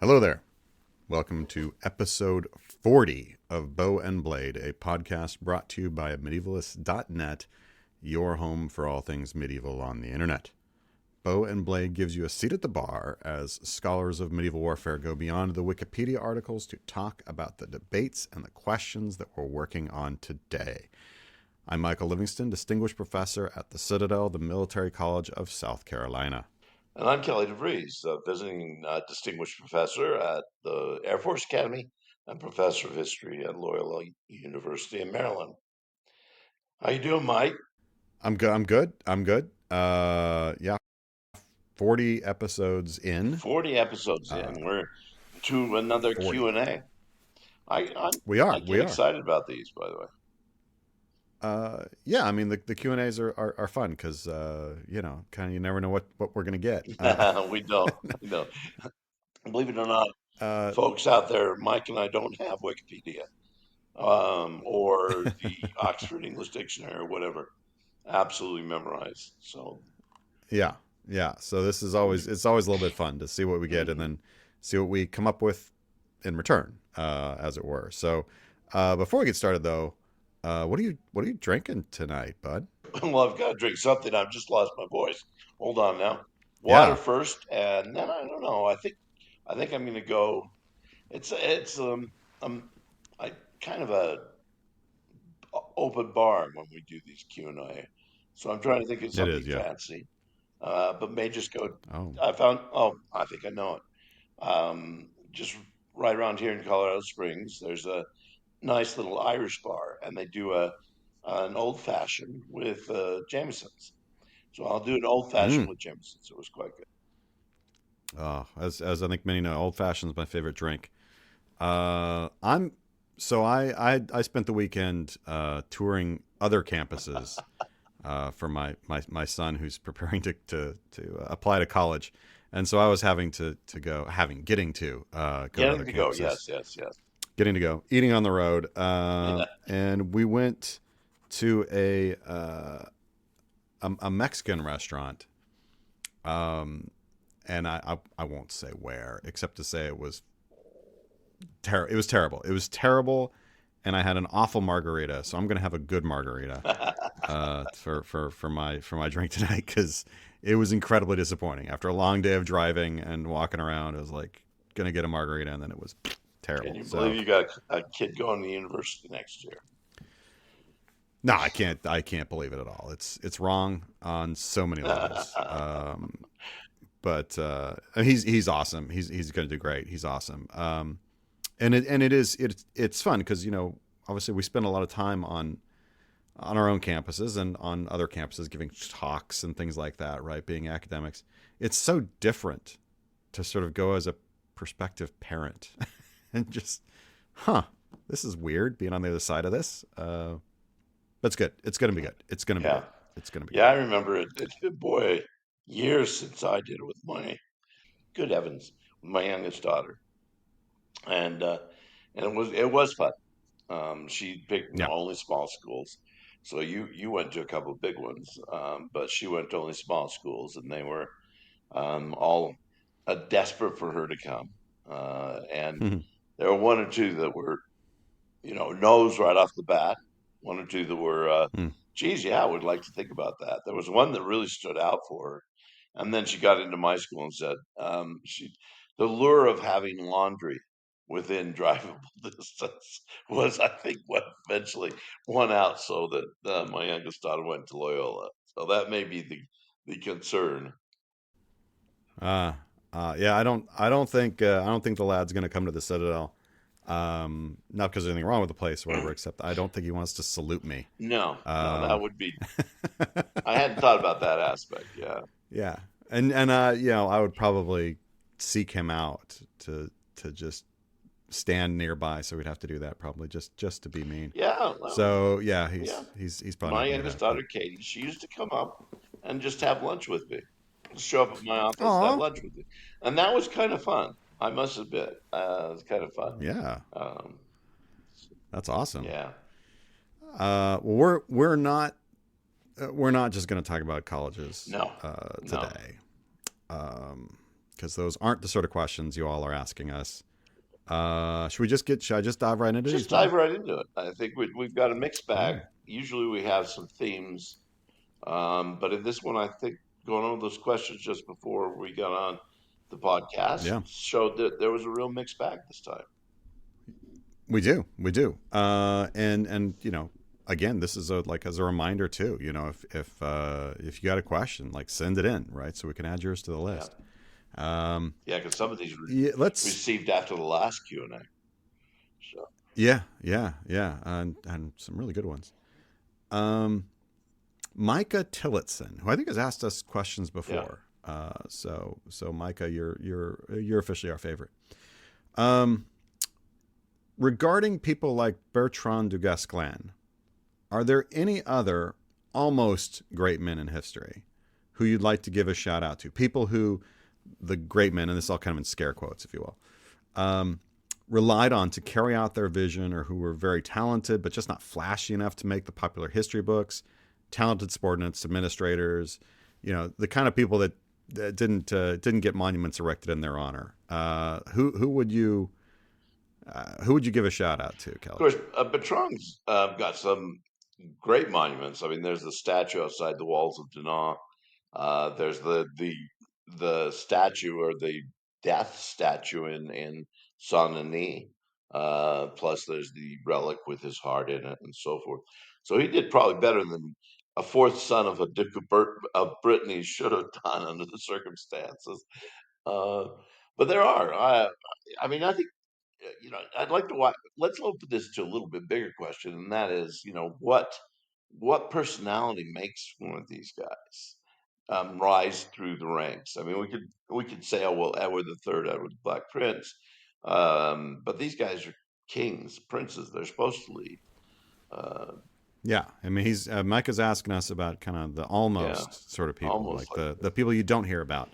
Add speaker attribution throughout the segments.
Speaker 1: Hello there. Welcome to episode 40 of Bow and Blade, a podcast brought to you by Medievalists.net, your home for all things medieval on the internet. Bow and Blade gives you a seat at the bar as scholars of medieval warfare go beyond the Wikipedia articles to talk about the debates and the questions that we're working on today. I'm Michael Livingston, Distinguished Professor at the Citadel, the Military College of South Carolina.
Speaker 2: And I'm Kelly DeVries, visiting distinguished professor at the Air Force Academy and professor of history at Loyola University in Maryland. How you doing, Mike?
Speaker 1: I'm good. Yeah, 40 episodes in.
Speaker 2: 40 episodes in. We're to another
Speaker 1: 40.
Speaker 2: Q&A.
Speaker 1: We
Speaker 2: I
Speaker 1: are.
Speaker 2: get excited about these, by the way.
Speaker 1: Yeah, I mean, the Q&As are fun because, kind of you never know what we're going to get.
Speaker 2: We don't. We don't. Believe it or not,
Speaker 1: Uh,
Speaker 2: folks out there, Mike and I don't have Wikipedia or the Oxford English Dictionary or whatever absolutely memorized. So,
Speaker 1: yeah. So it's always a little bit fun to see what we get and then see what we come up with in return, as it were. So, before we get started though, what are you drinking tonight, bud?
Speaker 2: well, I've got to drink something. I've just lost my voice. Hold on now. Water
Speaker 1: Yeah,
Speaker 2: first, and then I don't know. I think I'm going to go. It's I kind of a open bar when we do these Q&A, so I'm trying to think of
Speaker 1: it
Speaker 2: something
Speaker 1: is. Yeah.
Speaker 2: fancy. But may just go.
Speaker 1: Oh.
Speaker 2: I found. Oh, I think I know it. Just right around here in Colorado Springs, there's a nice little Irish bar, and they do an old fashioned with Jameson's. So I'll do an old fashioned
Speaker 1: Mm.
Speaker 2: with Jameson's. It was quite good.
Speaker 1: As I think many know, old fashioned is my favorite drink. I'm so I spent the weekend touring other campuses for my son who's preparing to apply to college, and so I was having to getting to go to
Speaker 2: Getting
Speaker 1: other
Speaker 2: to go.
Speaker 1: campuses,
Speaker 2: Yes, yes, yes.
Speaker 1: getting to go, eating on the road,
Speaker 2: Yeah.
Speaker 1: and we went to a Mexican restaurant, and I won't say where, except to say it was it was terrible. It was terrible, and I had an awful margarita. So I'm gonna have a good margarita for my drink tonight because it was incredibly disappointing. After a long day of driving and walking around, I was like gonna get a margarita, and then it was terrible.
Speaker 2: Can you believe
Speaker 1: So
Speaker 2: you got a kid going to university next year?
Speaker 1: no, I can't believe it at all. It's wrong on so many levels. But he's awesome. He's gonna do great. He's awesome. It's fun because obviously we spend a lot of time on our own campuses and on other campuses giving talks and things like that, right? Being academics, it's so different to sort of go as a prospective parent and just, this is weird being on the other side of this. But it's good. It's gonna be good. It's gonna be
Speaker 2: Yeah.
Speaker 1: good. It's gonna be
Speaker 2: Yeah, I remember it. It's been, boy, years since I did it with my, good heavens, with my youngest daughter. And it was fun. She picked
Speaker 1: good.
Speaker 2: only small schools. So you went to a couple of big ones, but she went to only small schools, and they were all desperate for her to come. And
Speaker 1: Yeah.
Speaker 2: there were one or two that were, no's right off the bat. One or two that were, geez, yeah, I would like to think about that. There was one that really stood out for her. And then she got into my school and said, the lure of having laundry within drivable distance was, I think, what eventually won out so that my youngest daughter went to Loyola. So that may be the concern.
Speaker 1: Uh, yeah, I don't think the lad's gonna come to the Citadel. Not because there's anything wrong with the place or whatever, except I don't think he wants to salute me.
Speaker 2: No, no, that
Speaker 1: Um,
Speaker 2: would be, I hadn't thought about that aspect. Yeah.
Speaker 1: yeah, and I would probably seek him out to just stand nearby, so we'd have to do that probably just to be mean.
Speaker 2: Yeah. Well,
Speaker 1: So yeah,
Speaker 2: yeah.
Speaker 1: he's probably
Speaker 2: My
Speaker 1: not gonna do
Speaker 2: youngest
Speaker 1: that. But
Speaker 2: daughter, Katie, she used to come up and just have lunch with me. Show up at my office and have
Speaker 1: oh
Speaker 2: lunch with me. And that was kind of fun. I must admit, it was kind of fun.
Speaker 1: yeah,
Speaker 2: Um,
Speaker 1: that's awesome.
Speaker 2: yeah.
Speaker 1: Well, we're not just gonna talk about colleges
Speaker 2: No, no.
Speaker 1: today. Um, because those aren't the sort of questions you all are asking us. Should I just dive right into these,
Speaker 2: Just
Speaker 1: Paul?
Speaker 2: dive right into it. I think we've got a mixed
Speaker 1: All
Speaker 2: bag.
Speaker 1: right.
Speaker 2: Usually we have some themes, but in this one, I think going over those questions just before we got on the podcast
Speaker 1: Yeah,
Speaker 2: showed that there was a real mixed bag this time.
Speaker 1: we do. And again, this is like as a reminder too. If you got a question, like send it in, right? So we can add yours to the
Speaker 2: Yeah,
Speaker 1: list. Um,
Speaker 2: yeah, because some of these
Speaker 1: yeah, let's.
Speaker 2: received after the last Q&A. So
Speaker 1: Yeah, and some really good ones. Um, Micah Tillotson, who I think has asked us questions
Speaker 2: yeah,
Speaker 1: before. So Micah, you're officially our favorite. Um, Regarding people like Bertrand du Guesclin, are there any other almost great men in history who you'd like to give a shout out to? People who the great men, and this is all kind of in scare quotes, if you will, um, relied on to carry out their vision, or who were very talented but just not flashy enough to make the popular history books, talented subordinates, administrators, the kind of people that didn't get monuments erected in their honor. Who would you give a shout out to,
Speaker 2: of
Speaker 1: Kelly?
Speaker 2: course, Bertrand's got some great monuments. I mean, there's the statue outside the walls of Dinan. There's the statue or the death statue in Saint Denis. Plus, there's the relic with his heart in it and so forth. So he did probably better than a fourth son of a Duke of Brittany should have done under the circumstances. Uh, but there are. I mean, I think I'd like to watch. Let's open this to a little bit bigger question, and that is, what personality makes one of these guys rise through the ranks? I mean, we could say, oh well, Edward the Third, Edward the Black Prince, but these guys are kings, princes. They're supposed to lead. Uh,
Speaker 1: Yeah, I mean, he's Micah's asking us about kind of the
Speaker 2: yeah,
Speaker 1: almost sort of people,
Speaker 2: almost
Speaker 1: like
Speaker 2: like
Speaker 1: the people you don't hear about,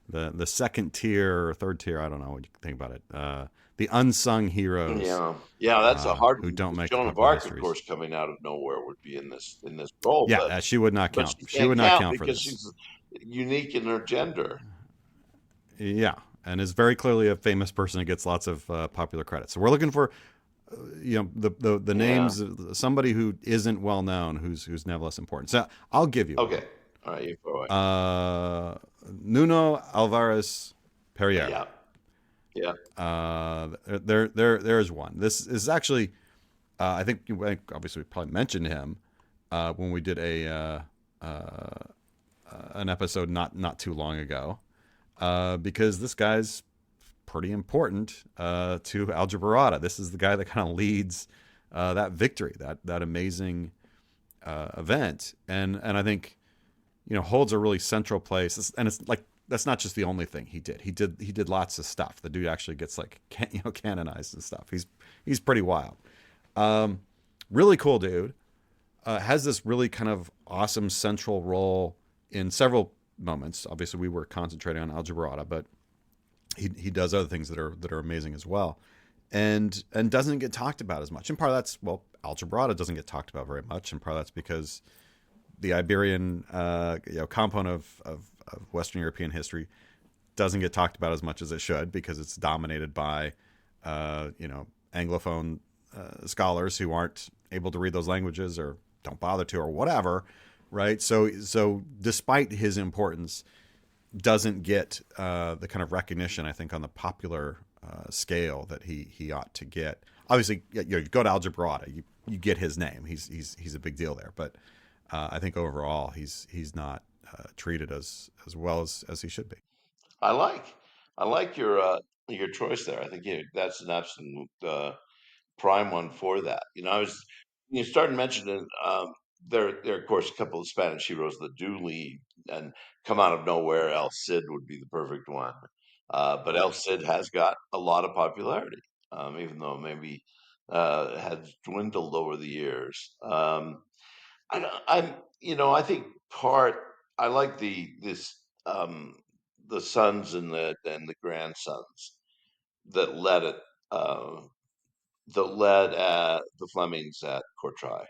Speaker 1: the second tier or third tier. I don't know what you think about it. The unsung heroes
Speaker 2: yeah, yeah. That's a hard
Speaker 1: who
Speaker 2: one
Speaker 1: don't
Speaker 2: because
Speaker 1: make the
Speaker 2: Joan of
Speaker 1: popular
Speaker 2: Arc, of
Speaker 1: histories.
Speaker 2: course, coming out of nowhere would be in this role,
Speaker 1: Yeah,
Speaker 2: but
Speaker 1: she would not
Speaker 2: but
Speaker 1: count.
Speaker 2: she
Speaker 1: She
Speaker 2: can't
Speaker 1: would not
Speaker 2: count
Speaker 1: count for
Speaker 2: because
Speaker 1: this.
Speaker 2: she's unique in her gender.
Speaker 1: Yeah, and is very clearly a famous person who gets lots of popular credit. So we're looking for the
Speaker 2: Yeah.
Speaker 1: names of somebody who isn't well known, who's nevertheless important. So I'll give you one.
Speaker 2: Okay. All right. You go away.
Speaker 1: Uh, Nuno Alvarez Pereira.
Speaker 2: Yeah. Yeah.
Speaker 1: There's one. This is actually, I think obviously we probably mentioned him when we did an episode not too long ago, because this guy's pretty important to Algebrata. This is the guy that kind of leads that victory, that amazing event, and I think holds a really central place. And it's like that's not just the only thing he did. He did lots of stuff. The dude actually gets like canonized and stuff. He's pretty wild. Really cool dude. Has this really kind of awesome central role in several moments. Obviously, we were concentrating on Algebrata, but he does other things that are amazing as well, and doesn't get talked about as much. And part of that's, well, Algebrata doesn't get talked about very much, and part of that's because the Iberian component of Western European history doesn't get talked about as much as it should, because it's dominated by Anglophone scholars who aren't able to read those languages or don't bother to or whatever, right? So despite his importance, doesn't get the kind of recognition, I think, on the popular scale that he ought to get. Obviously, you go to Algebrata, you get his name. He's a big deal there, but I think overall he's not treated as well as he should be.
Speaker 2: I like I like your choice there. I think that's an absolute prime one for that. I was you started mentioning there are of course a couple of Spanish heroes that do lead and come out of nowhere. El Cid would be the perfect one, but El Cid has got a lot of popularity, even though maybe has dwindled over the years. I don't- I'm I think part I like the sons and the grandsons that led it. Uh, that led at the Flemings at Courtrai.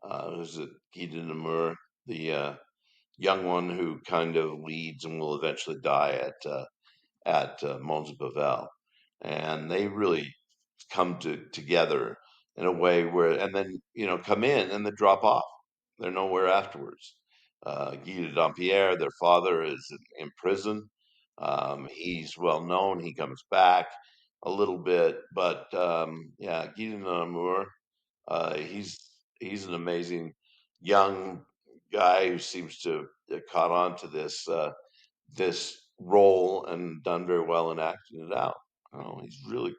Speaker 2: Was it Guy de Namur, the young one who kind of leads and will eventually die at Mons de Bavel, and they really come together in a way where, and then come in and then drop off. They're nowhere afterwards. Guy de Dampierre, their father, is in prison. He's well known. He comes back a little bit, but yeah, Guy de Nemours, he's an amazing young guy who seems to have caught on to this role and done very well in acting it out. Oh, he's really.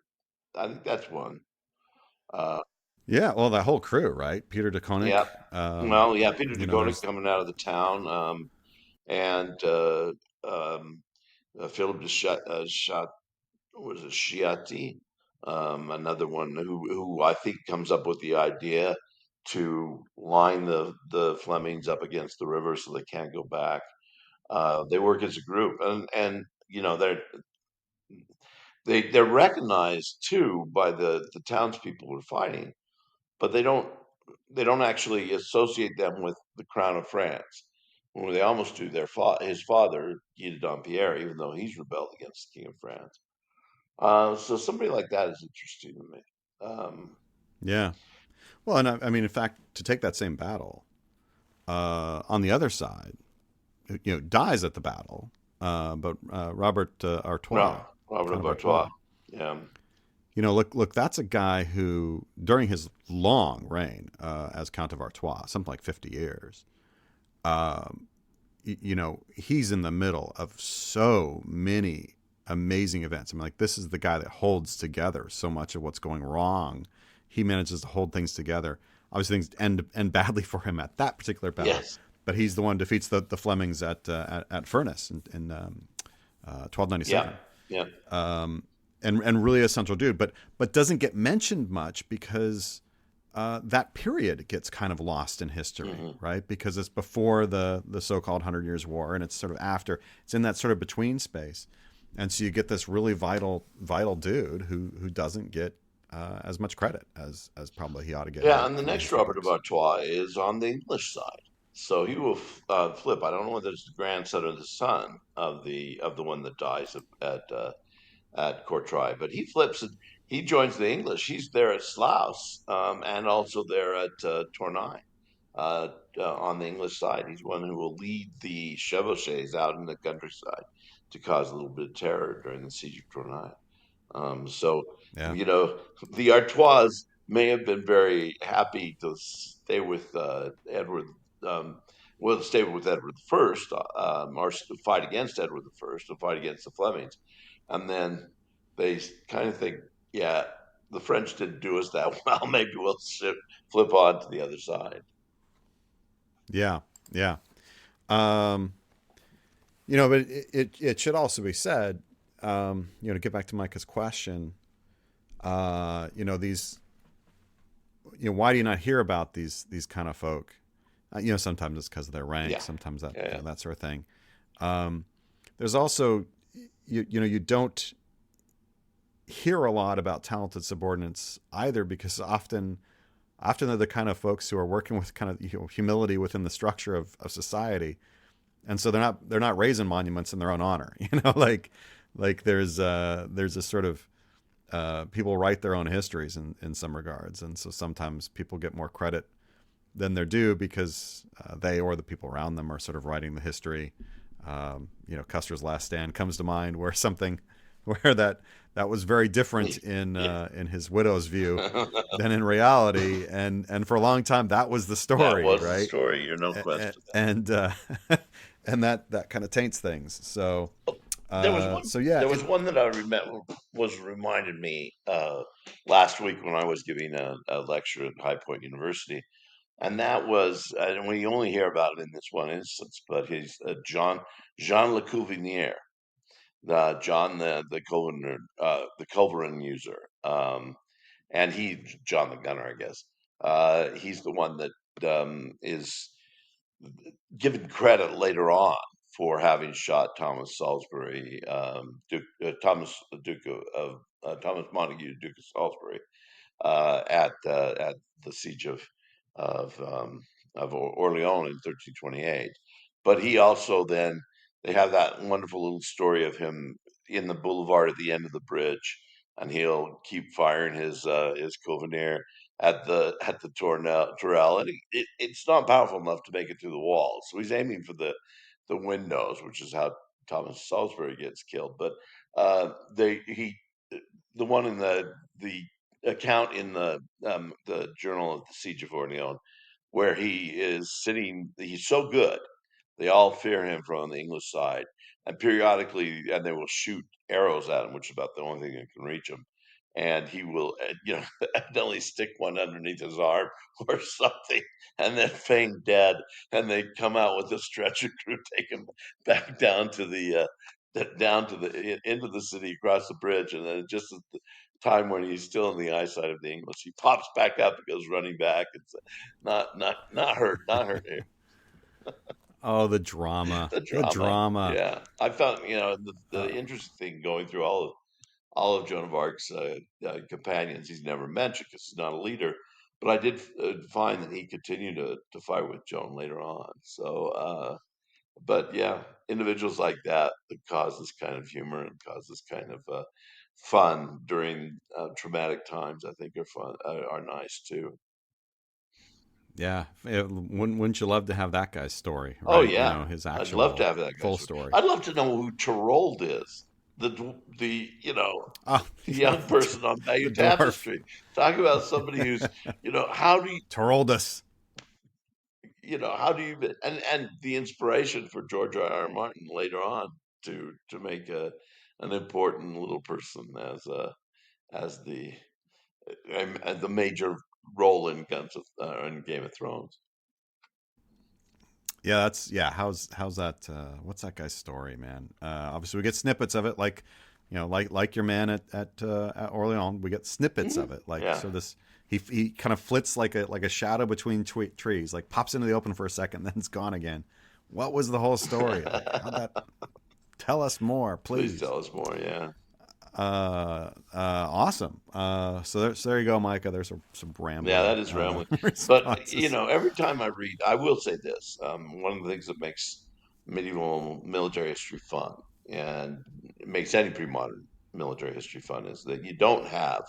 Speaker 2: I think that's one. Uh,
Speaker 1: Yeah, well, that whole crew, right? Peter DeConnick.
Speaker 2: yeah. Well, yeah, Peter DeConnick
Speaker 1: There's
Speaker 2: coming out of the town, and um, Philip de was it Chiatti, another one who I think comes up with the idea to line the Flemings up against the river so they can't go back. They work as a group, and they're recognized too by the townspeople who are fighting, but they don't actually associate them with the crown of France. Well, they almost do his father, Guy de Dampierre, even though he's rebelled against the King of France. So somebody like that is interesting to me.
Speaker 1: yeah. Well, and I mean, in fact, to take that same battle, on the other side, dies at the battle, but Robert Artois,
Speaker 2: Robert
Speaker 1: Count
Speaker 2: of
Speaker 1: of
Speaker 2: Artois.
Speaker 1: Artois.
Speaker 2: Yeah.
Speaker 1: Look, that's a guy who, during his long reign as Count of Artois, something like 50 years, he's in the middle of so many amazing events. I mean, like, this is the guy that holds together so much of what's going wrong. He manages to hold things together. Obviously, things end badly for him at that particular battle,
Speaker 2: Yes.
Speaker 1: but he's the one who defeats the Flemings at Furnace in 1297.
Speaker 2: Yeah. Yeah.
Speaker 1: And really a central dude, but doesn't get mentioned much because that period gets kind of lost in history,
Speaker 2: Hmm.
Speaker 1: right? Because it's before the so-called 100 Years' War, and it's sort of after. It's in that sort of between space, and so you get this really vital dude who doesn't get as much credit as probably he ought to get
Speaker 2: Yeah, and the
Speaker 1: in the
Speaker 2: next
Speaker 1: history
Speaker 2: Robert of
Speaker 1: books.
Speaker 2: Artois is on the English side. So he will flip. I don't know whether it's the grandson or the son of the one that dies at Courtrai, but he flips it. He joins the English. He's there at Sluis, and also there at Tournai, on the English side. He's one who will lead the chevauchés out in the countryside to cause a little bit of terror during the siege of Tournai. So,
Speaker 1: Yeah,
Speaker 2: you know, the Artois may have been very happy to stay with Edward, um, well, stay with Edward the First, or fight against Edward the First, and fight against the Flemings, and then they kind of think, yeah, the French didn't do us that well. Maybe we'll flip on to the other side.
Speaker 1: yeah, yeah. Um, but it should also be said, to get back to Micah's question, these, why do you not hear about these kind of folk? Sometimes it's because of their rank,
Speaker 2: Yeah,
Speaker 1: sometimes that
Speaker 2: yeah,
Speaker 1: that sort of thing. Um, there's also, you don't hear a lot about talented subordinates either, because often they're the kind of folks who are working with kind of humility within the structure of society, and so they're not raising monuments in their own honor. Like there's a sort of people write their own histories in some regards, and so sometimes people get more credit than they're due because they or the people around them are sort of writing the history. Custer's Last Stand comes to mind, where something where that was very different in his widow's view
Speaker 2: yeah.
Speaker 1: than in reality, and for a long time that was the
Speaker 2: That
Speaker 1: story,
Speaker 2: was the
Speaker 1: right?
Speaker 2: story. You're no question.
Speaker 1: And and that kind of taints things. So
Speaker 2: There was one.
Speaker 1: so yeah,
Speaker 2: There was one that I remember was reminded me last week when I was giving a lecture at High Point University, and that was, and we only hear about it in this one instance, but he's Jean Le Couvinier, John the culverin user, and John the Gunner, I guess. He's the one that is given credit later on for having shot Thomas Salisbury, Thomas Montague, Duke of Salisbury, at the siege of um, of Orleans in 1328. But he also then they have that wonderful little story of him. in the boulevard at the end of the bridge, and he'll keep firing his Covenant at the Torrell, and it's not powerful enough to make it through the walls. So he's aiming for the windows, which is how Thomas Salisbury gets killed. But they he the one in the account in the journal of the Siege of Orleans, where he is sitting, he's so good, they all fear him from the English side, and periodically, and they will shoot arrows at him, which is about the only thing that can reach him. And he will, evidently stick one underneath his arm or something, and then feign dead. And they come out with a stretcher crew, take him back down to into the city, across the bridge, and then just at the time when he's still in the eyesight of the English, he pops back up and goes running back. It's not hurt, not hurt here.
Speaker 1: Oh, the drama.
Speaker 2: The
Speaker 1: The
Speaker 2: drama,
Speaker 1: drama.
Speaker 2: yeah. I found the
Speaker 1: Uh,
Speaker 2: interesting thing going through all of Joan of Arc's companions. He's never mentioned because he's not a leader, but I did find that he continued to fight with Joan later on. So, but yeah, individuals like that cause this kind of humor and cause this kind of fun during traumatic times, I think are fun, are nice too.
Speaker 1: yeah. Wouldn't you love to have that guy's story,
Speaker 2: Oh
Speaker 1: right? You
Speaker 2: yeah,
Speaker 1: know, his
Speaker 2: I'd love to
Speaker 1: actual
Speaker 2: have that guy's
Speaker 1: full
Speaker 2: story.
Speaker 1: story.
Speaker 2: I'd love to know who Tyrold is. The
Speaker 1: Oh,
Speaker 2: the
Speaker 1: yeah,
Speaker 2: young person on
Speaker 1: the
Speaker 2: Bayeux
Speaker 1: dwarf.
Speaker 2: Tapestry. Talk about somebody who's, how do
Speaker 1: Taroldus.
Speaker 2: how do you, and the inspiration for George R. R. Martin later on to make an important little person as the major role in in Game of Thrones.
Speaker 1: Yeah, how's that? What's that guy's story, man? Obviously, we get snippets of it, like like your man at Orleans. We get snippets
Speaker 2: Hmm.
Speaker 1: of it, like
Speaker 2: Yeah.
Speaker 1: so. He kind of flits like a shadow between trees, like pops into the open for a second, then it's gone again. What was the whole story? Like, how'd that? Tell us more,
Speaker 2: Please
Speaker 1: please.
Speaker 2: tell us more. Yeah.
Speaker 1: Awesome. So there you go, Micah. There's some
Speaker 2: Yeah,
Speaker 1: rambling
Speaker 2: that is rambling. But
Speaker 1: responses.
Speaker 2: every time I read, I will say this: one of the things that makes medieval military history fun, and it makes any pre-modern military history fun, is that you don't have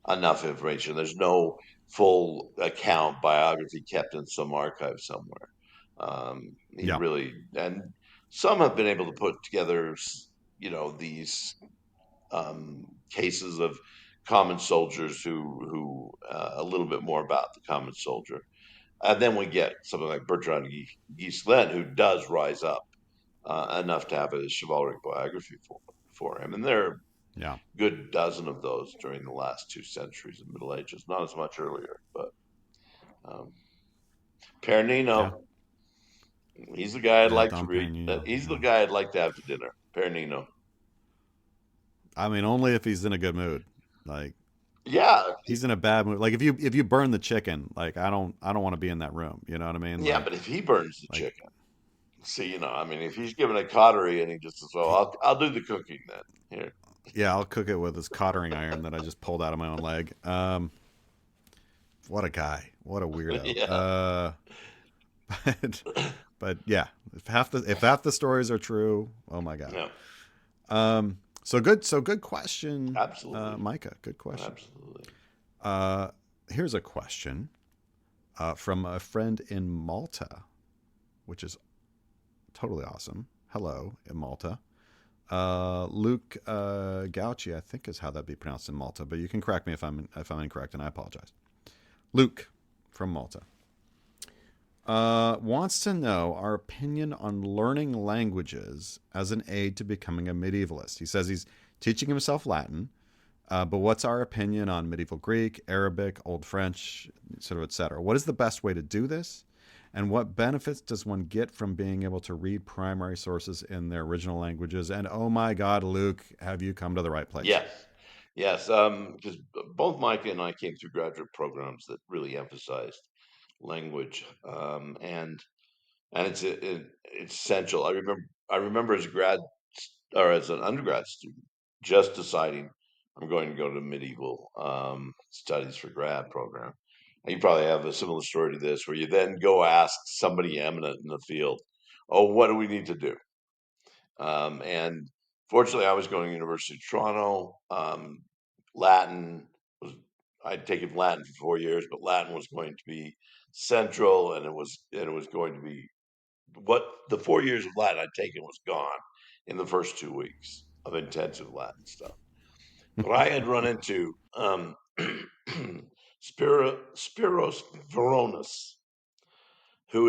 Speaker 2: enough information. There's no full account biography kept in some archive somewhere. You
Speaker 1: Yeah,
Speaker 2: really, and some have been able to put together, these cases of common soldiers who a little bit more about the common soldier. And then we get something like Bertrand Guesclin, who does rise up enough to have a chivalric biography for him. And there are a
Speaker 1: yeah,
Speaker 2: good dozen of those during the last 2 centuries of the Middle Ages, not as much earlier. But um,
Speaker 1: yeah,
Speaker 2: Pernino, he's the guy I'd
Speaker 1: yeah.
Speaker 2: like to
Speaker 1: Dom
Speaker 2: read.
Speaker 1: Perignon.
Speaker 2: He's the
Speaker 1: Yeah.
Speaker 2: guy I'd like to have to dinner. Pernino.
Speaker 1: I mean, only if he's in a good mood. Like
Speaker 2: Yeah,
Speaker 1: he's in a bad mood. Like if you burn the chicken, like I don't want to be in that room. You know what I mean?
Speaker 2: yeah, but if he burns the
Speaker 1: Like
Speaker 2: chicken. See, I mean, if he's given a cottery and he just says, "Well,
Speaker 1: he,
Speaker 2: I'll do the cooking then." Here,
Speaker 1: yeah, I'll cook it with his cottering iron that I just pulled out of my own leg. What a guy. What a weirdo.
Speaker 2: yeah,
Speaker 1: But but yeah, if half the stories are true, oh my god.
Speaker 2: yeah,
Speaker 1: So good question,
Speaker 2: absolutely,
Speaker 1: Micah. Good question.
Speaker 2: absolutely.
Speaker 1: Uh, Here's a question from a friend in Malta, which is totally awesome. Hello in Malta. Luke Gauci, I think is how that'd be pronounced in Malta, but you can correct me if I'm incorrect, and I apologize. Luke from Malta wants to know our opinion on learning languages as an aid to becoming a medievalist. He says he's teaching himself Latin, but what's our opinion on medieval Greek, Arabic, Old French, sort of, etc.? What is the best way to do this? And what benefits does one get from being able to read primary sources in their original languages? And oh my God, Luke, have you come to the right place?
Speaker 2: Yes, yes. Because both Micah and I came through graduate programs that really emphasized language, and it's essential. I remember as a grad or as an undergrad student, just deciding I'm going to go to medieval studies for grad program. And you probably have a similar story to this, where you then go ask somebody eminent in the field, "Oh, what do we need to do?" And Fortunately, I was going to University of Toronto. Latin was I'd taken Latin for 4 years, but Latin was going to be central, and it was going to be what the 4 years of Latin I'd taken was gone in the first 2 weeks of intensive Latin stuff. But I had run into Spiros Veronis, who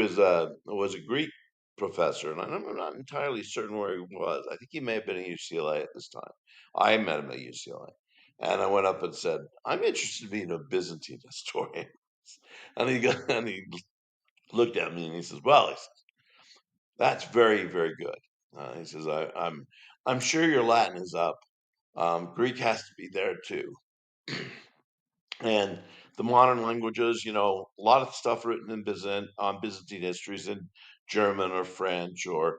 Speaker 2: was a Greek professor, and I'm not entirely certain where he was. I think he may have been at UCLA at this time. I met him at UCLA, and I went up and said, "I'm interested in being a Byzantine historian." And he looked at me and he says, "Well," he says, "that's very, very good." He says, I'm sure your Latin is up. Greek has to be there too." And the modern languages, a lot of stuff written in on Byzantine histories in German or French or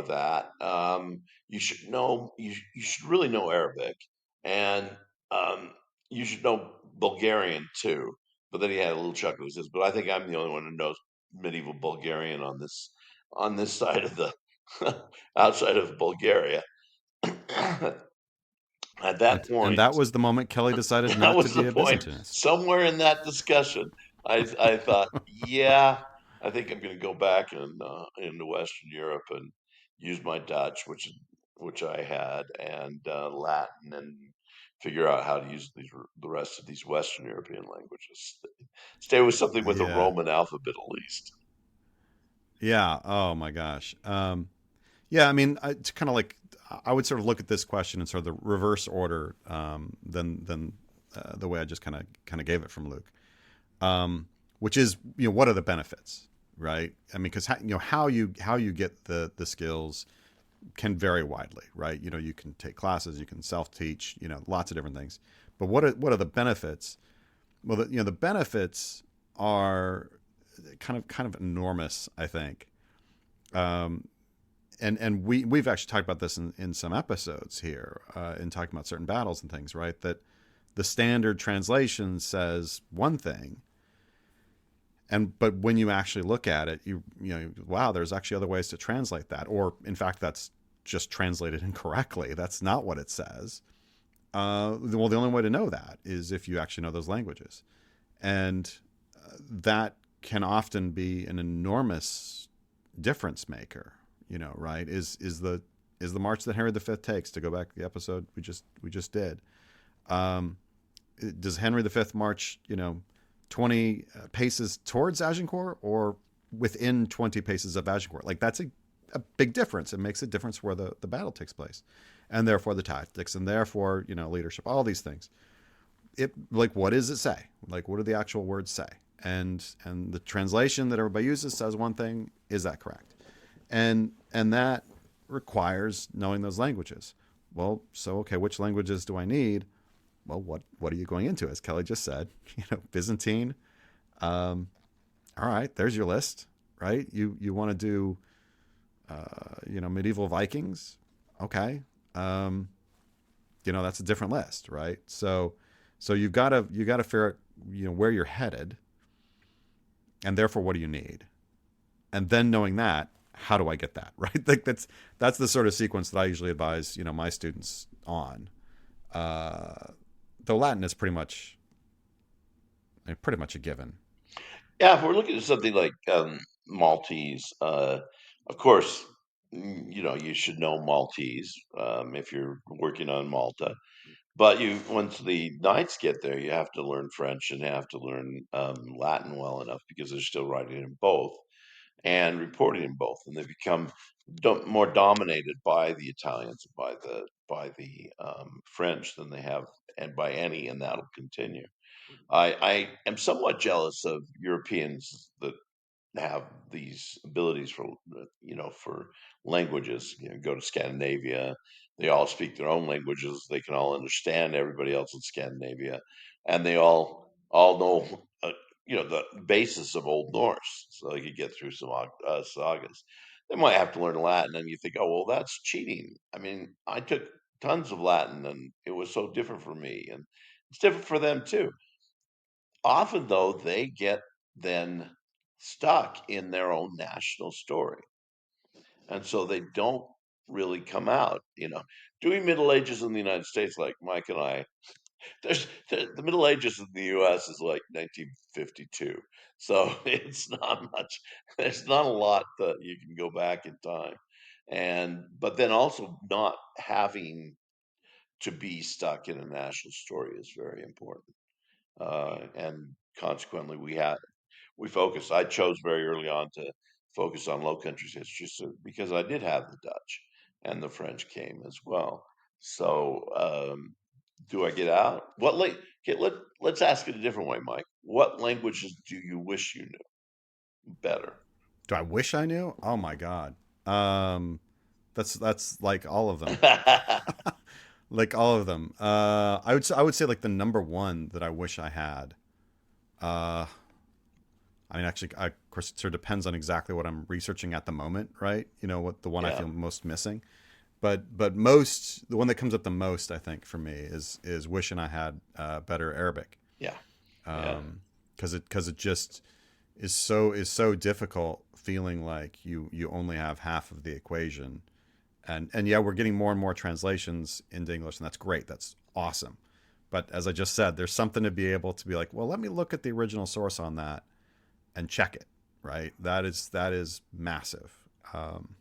Speaker 2: that. You should know. You should really know Arabic, and um, you should know Bulgarian too. But then he had a little chuckle. He says, "But I think I'm the only one who knows medieval Bulgarian on this side of the outside of Bulgaria." At that
Speaker 1: And
Speaker 2: point,
Speaker 1: that was the moment Kelly decided
Speaker 2: that
Speaker 1: not to
Speaker 2: was the
Speaker 1: be a
Speaker 2: point.
Speaker 1: Byzantinist.
Speaker 2: Somewhere in that discussion, I thought, yeah, I think I'm going to go back into Western Europe and use my Dutch, which I had, and Latin, and figure out how to use the rest of these Western European languages. Stay with something with a
Speaker 1: Yeah.
Speaker 2: Roman alphabet at least.
Speaker 1: Yeah. Oh my gosh. Yeah. I mean, it's kind of like I would sort of look at this question in sort of the reverse order than the way I just kind of gave it from Luke, which is what are the benefits, right? I mean, because how you get the skills can vary widely, right? You can take classes, you can self teach, lots of different things. But what are the benefits? Well, the benefits are kind of enormous, I think. Um, and we've actually talked about this in some episodes here, in talking about certain battles and things, right? That the standard translation says one thing, but when you actually look at it, wow, there's actually other ways to translate that, or in fact, that's just translated incorrectly. That's not what it says. Well, the only way to know that is if you actually know those languages, and that can often be an enormous difference maker. Right? Is the march that Henry V takes, to go back to the episode we just did. Um, does Henry V march 20 paces towards Agincourt or within 20 paces of Agincourt? Like that's a big difference. It makes a difference where the battle takes place, and therefore the tactics, and therefore leadership, all these things. Like, what does it say? Like, what do the actual words say? And the translation that everybody uses says one thing. Is that correct? And that requires knowing those languages. Well, so okay, which languages do I need? Well, what are you going into? As Kelly just said, Byzantine. All right, there's your list, right? You want to do, medieval Vikings. Okay, that's a different list, right? So you gotta figure out where you're headed, and therefore what do you need, and then knowing that, how do I get that right? Like that's the sort of sequence that I usually advise my students on. Though Latin is pretty much a given.
Speaker 2: Yeah, if we're looking at something like Maltese, of course, you should know Maltese if you're working on Malta. But once the knights get there, you have to learn French and have to learn Latin well enough because they're still writing in both and reporting in both, and they become more dominated by the Italians, by the French than they have, and by any, and that'll continue. I am somewhat jealous of Europeans that have these abilities for languages. Go to Scandinavia, they all speak their own languages. They can all understand everybody else in Scandinavia, and they all know the basis of Old Norse, so they could get through some sagas. They might have to learn Latin, and you think, oh well, that's cheating. I mean, I took tons of Latin, and it was so different for me, and it's different for them too. Often, though, they get then stuck in their own national story. And so they don't. really come out. Doing Middle Ages in the United States, like Mike and I, the Middle Ages in the U.S. is like 1952, so it's not much. There's not a lot that you can go back in time, but then also not having to be stuck in a national story is very important. And consequently, we focused. I chose very early on to focus on Low Countries history, because I did have the Dutch and the French came as well. So, do I get out? Okay, let's ask it a different way, Mike. What languages do you wish you knew better?
Speaker 1: Do I wish I knew? Oh my God. Um, that's like all of them. Like all of them. I would say like the number one that I wish I had. Uh, I mean, actually, of course, it sort of depends on exactly what I'm researching at the moment, right? What the one I
Speaker 2: Yeah,
Speaker 1: feel most missing. But most the one that comes up the most, I think, for me is wishing I had better Arabic,
Speaker 2: yeah, yeah.
Speaker 1: because it just is so difficult feeling like you only have half of the equation, and yeah, we're getting more and more translations into English, and that's great, that's awesome. But as I just said, there's something to be able to be like, well, let me look at the original source on that and check it, right? That is massive. Um,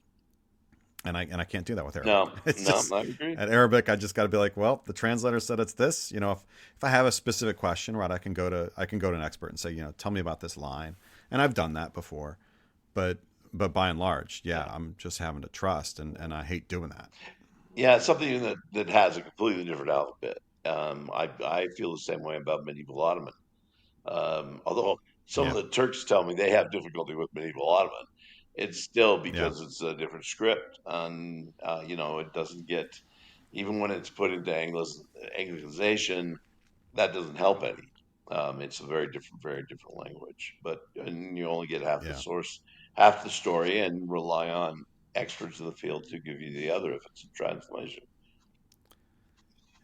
Speaker 1: and I can't do that with Arabic.
Speaker 2: No,
Speaker 1: It's
Speaker 2: no,
Speaker 1: just
Speaker 2: I agree.
Speaker 1: at Arabic, I just got to be like, well, the translator said it's this. If I have a specific question, right, I can go to an expert and say, tell me about this line, and I've done that before, but by and large, yeah,
Speaker 2: Yeah,
Speaker 1: I'm just having to trust, and I hate doing that.
Speaker 2: yeah. It's something that has a completely different alphabet. I feel the same way about medieval Ottoman. Although some of
Speaker 1: Yeah,
Speaker 2: the Turks tell me they have difficulty with medieval Ottoman, it's still
Speaker 1: yeah,
Speaker 2: because it's a different script, and it doesn't get, even when it's put into Anglicization, that doesn't help any. It's a very different language, and you only get half the
Speaker 1: yeah.
Speaker 2: source, half the story, and rely on experts in the field to give you the other if it's a translation.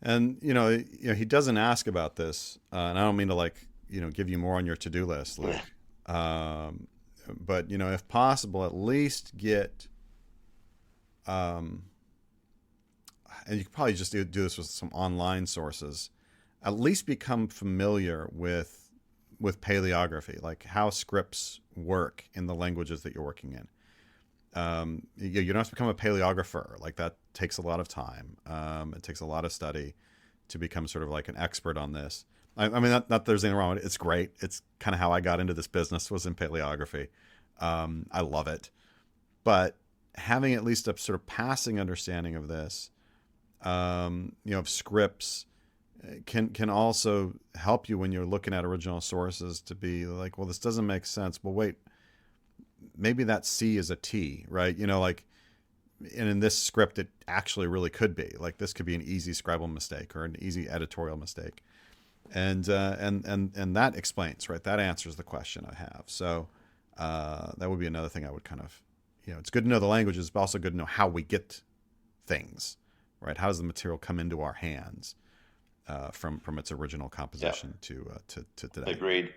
Speaker 1: And he doesn't ask about this, and I don't mean to like give you more on your to-do list, Luke. Um, but if possible, at least get um, and you could probably just do this with some online sources. At least become familiar with paleography, like how scripts work in the languages that you're working in. You don't have to become a paleographer. Like that takes a lot of time. It takes a lot of study to become sort of like an expert on this. I mean, not there's anything wrong with it. It's great. It's kind of how I got into this business, was in paleography. I love it. But having at least a sort of passing understanding of this, of scripts, can also help you when you're looking at original sources to be like, well, this doesn't make sense. Well, wait, maybe that C is a T, right? And in this script, it actually really could be like, this could be an easy scribal mistake or an easy editorial mistake, and that explains, right? That answers the question I have. So that would be another thing I would kind of, it's good to know the languages, but also good to know how we get things, right? How does the material come into our hands from its original
Speaker 2: Yeah,
Speaker 1: composition to today?
Speaker 2: agreed.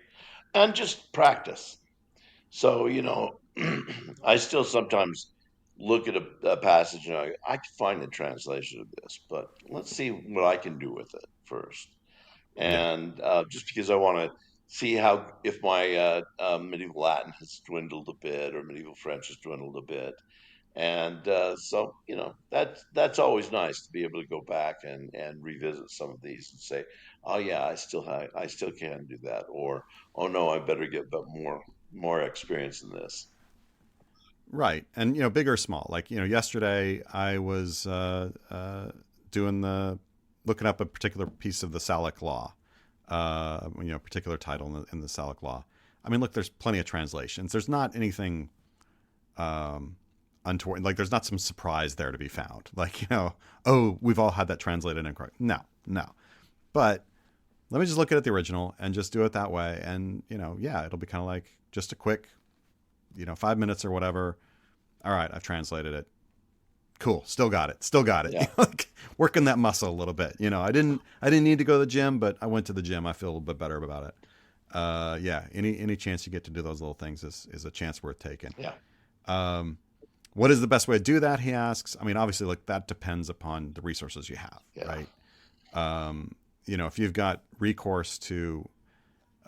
Speaker 2: And just practice. So, I still sometimes look at a passage and I can find the translation of this, but let's see what I can do with it first.
Speaker 1: Yeah.
Speaker 2: And just because I want to see how, if my medieval Latin has dwindled a bit or medieval French has dwindled a bit. And so, that's always nice to be able to go back and revisit some of these and say, oh yeah, I still can do that, or oh no, I better get more experience in this.
Speaker 1: Right. And, big or small. Like, yesterday I was doing looking up a particular piece of the Salic law, particular title in the Salic law. I mean, look, there's plenty of translations. There's not anything untoward. Like, there's not some surprise there to be found. Like, oh, we've all had that translated incorrect. No, no. But let me just look at the original and just do it that way. And, yeah, it'll be kind of like just a quick, 5 minutes or whatever. All right, I've translated it. Cool. Still got it. Still got it.
Speaker 2: Yeah,
Speaker 1: Like, working that muscle a little bit. I didn't need to go to the gym, but I went to the gym. I feel a little bit better about it. Yeah. Any chance you get to do those little things is a chance worth taking.
Speaker 2: yeah,
Speaker 1: Um, What is the best way to do that? He asks. I mean, obviously, like that depends upon the resources you have,
Speaker 2: Yeah.
Speaker 1: right? If you've got recourse to,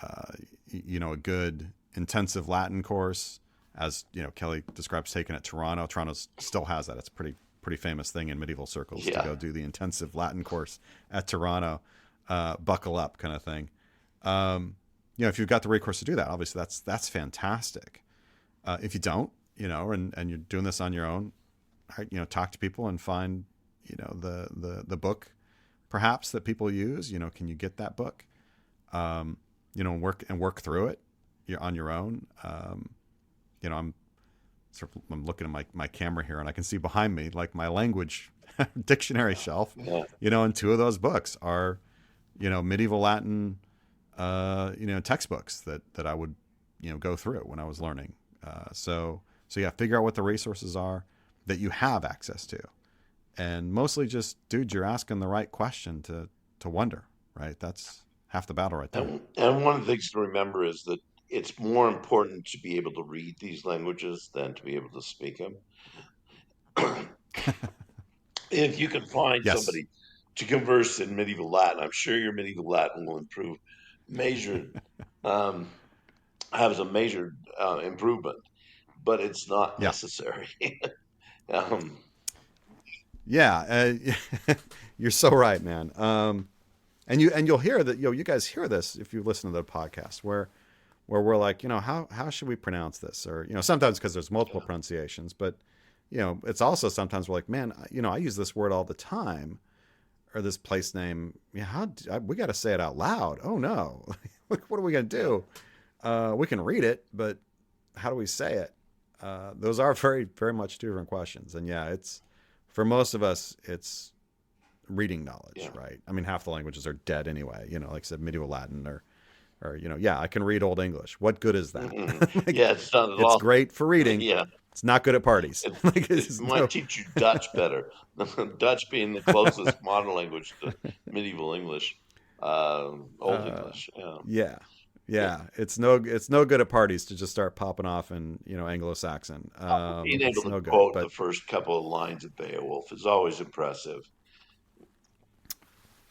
Speaker 1: a good intensive Latin course, as Kelly describes taking at Toronto. Toronto still has that. It's a pretty famous thing in medieval circles to go do the intensive Latin course at Toronto. Buckle up, kind of thing. If you've got the recourse to do that, obviously that's fantastic. If you don't, and you're doing this on your own, talk to people and find, the book perhaps that people use. Can you get that book? Work through it. You're on your own. I'm looking at my camera here, and I can see behind me like my language dictionary shelf.
Speaker 2: Yeah.
Speaker 1: And two of those books are, medieval Latin, textbooks that I would, go through when I was learning. So figure out what the resources are that you have access to, and mostly just, dude, you're asking the right question to wonder, right? That's half the battle right there.
Speaker 2: And one of the things to remember is that it's more important to be able to read these languages than to be able to speak them. If you can find
Speaker 1: Yes.
Speaker 2: somebody to converse in medieval Latin, I'm sure your medieval Latin will improve, measured, um, has a measured improvement, but it's not
Speaker 1: Yeah.
Speaker 2: necessary. um,
Speaker 1: Yeah. You're so right, man. And you'll hear that, you guys hear this if you listen to the podcast where we're like, how should we pronounce this? Or, sometimes because there's multiple pronunciations, but, it's also sometimes we're like, man, I use this word all the time, or this place name. Yeah, we got to say it out loud. Oh no. What are we going to do? We can read it, but how do we say it? Those are very, very much two different questions. And yeah, it's, for most of us, it's reading knowledge, right? I mean, half the languages are dead anyway, like I said, medieval Latin or, I can read Old English. What good is that?
Speaker 2: It's not at
Speaker 1: It's
Speaker 2: all.
Speaker 1: great for reading.
Speaker 2: Yeah.
Speaker 1: It's not good at parties.
Speaker 2: It might teach you Dutch better. Dutch being the closest modern language to medieval English, Old English.
Speaker 1: Yeah. Yeah. It's no good at parties to just start popping off in, Anglo-Saxon.
Speaker 2: Being able
Speaker 1: It's
Speaker 2: to
Speaker 1: no good,
Speaker 2: quote
Speaker 1: but
Speaker 2: the first couple of lines of Beowulf is always impressive.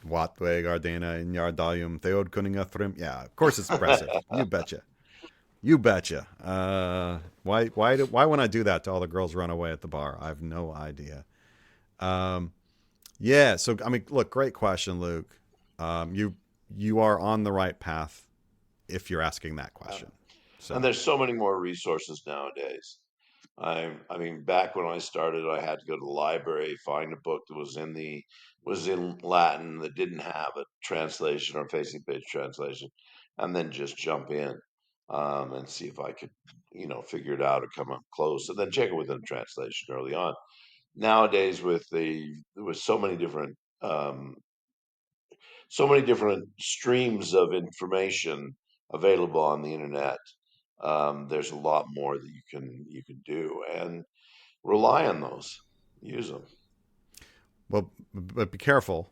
Speaker 1: Watwe Gardena in Yardalium Theod Kuninga Thrim. Yeah, of course it's impressive. You betcha. You betcha. Why when I do that to all the girls run away at the bar? I have no idea. Yeah. So I mean, look, great question, Luke. You are on the right path if you're asking that question. So
Speaker 2: And there's so many more resources nowadays. I mean, back when I started, I had to go to the library, find a book that was in Latin that didn't have a translation or facing page translation, and then just jump in and see if I could, figure it out or come up close, and then check it with the translation early on. Nowadays, with um, so many different streams of information available on the internet, there's a lot more that you can do and rely on those, use them.
Speaker 1: well, but be careful.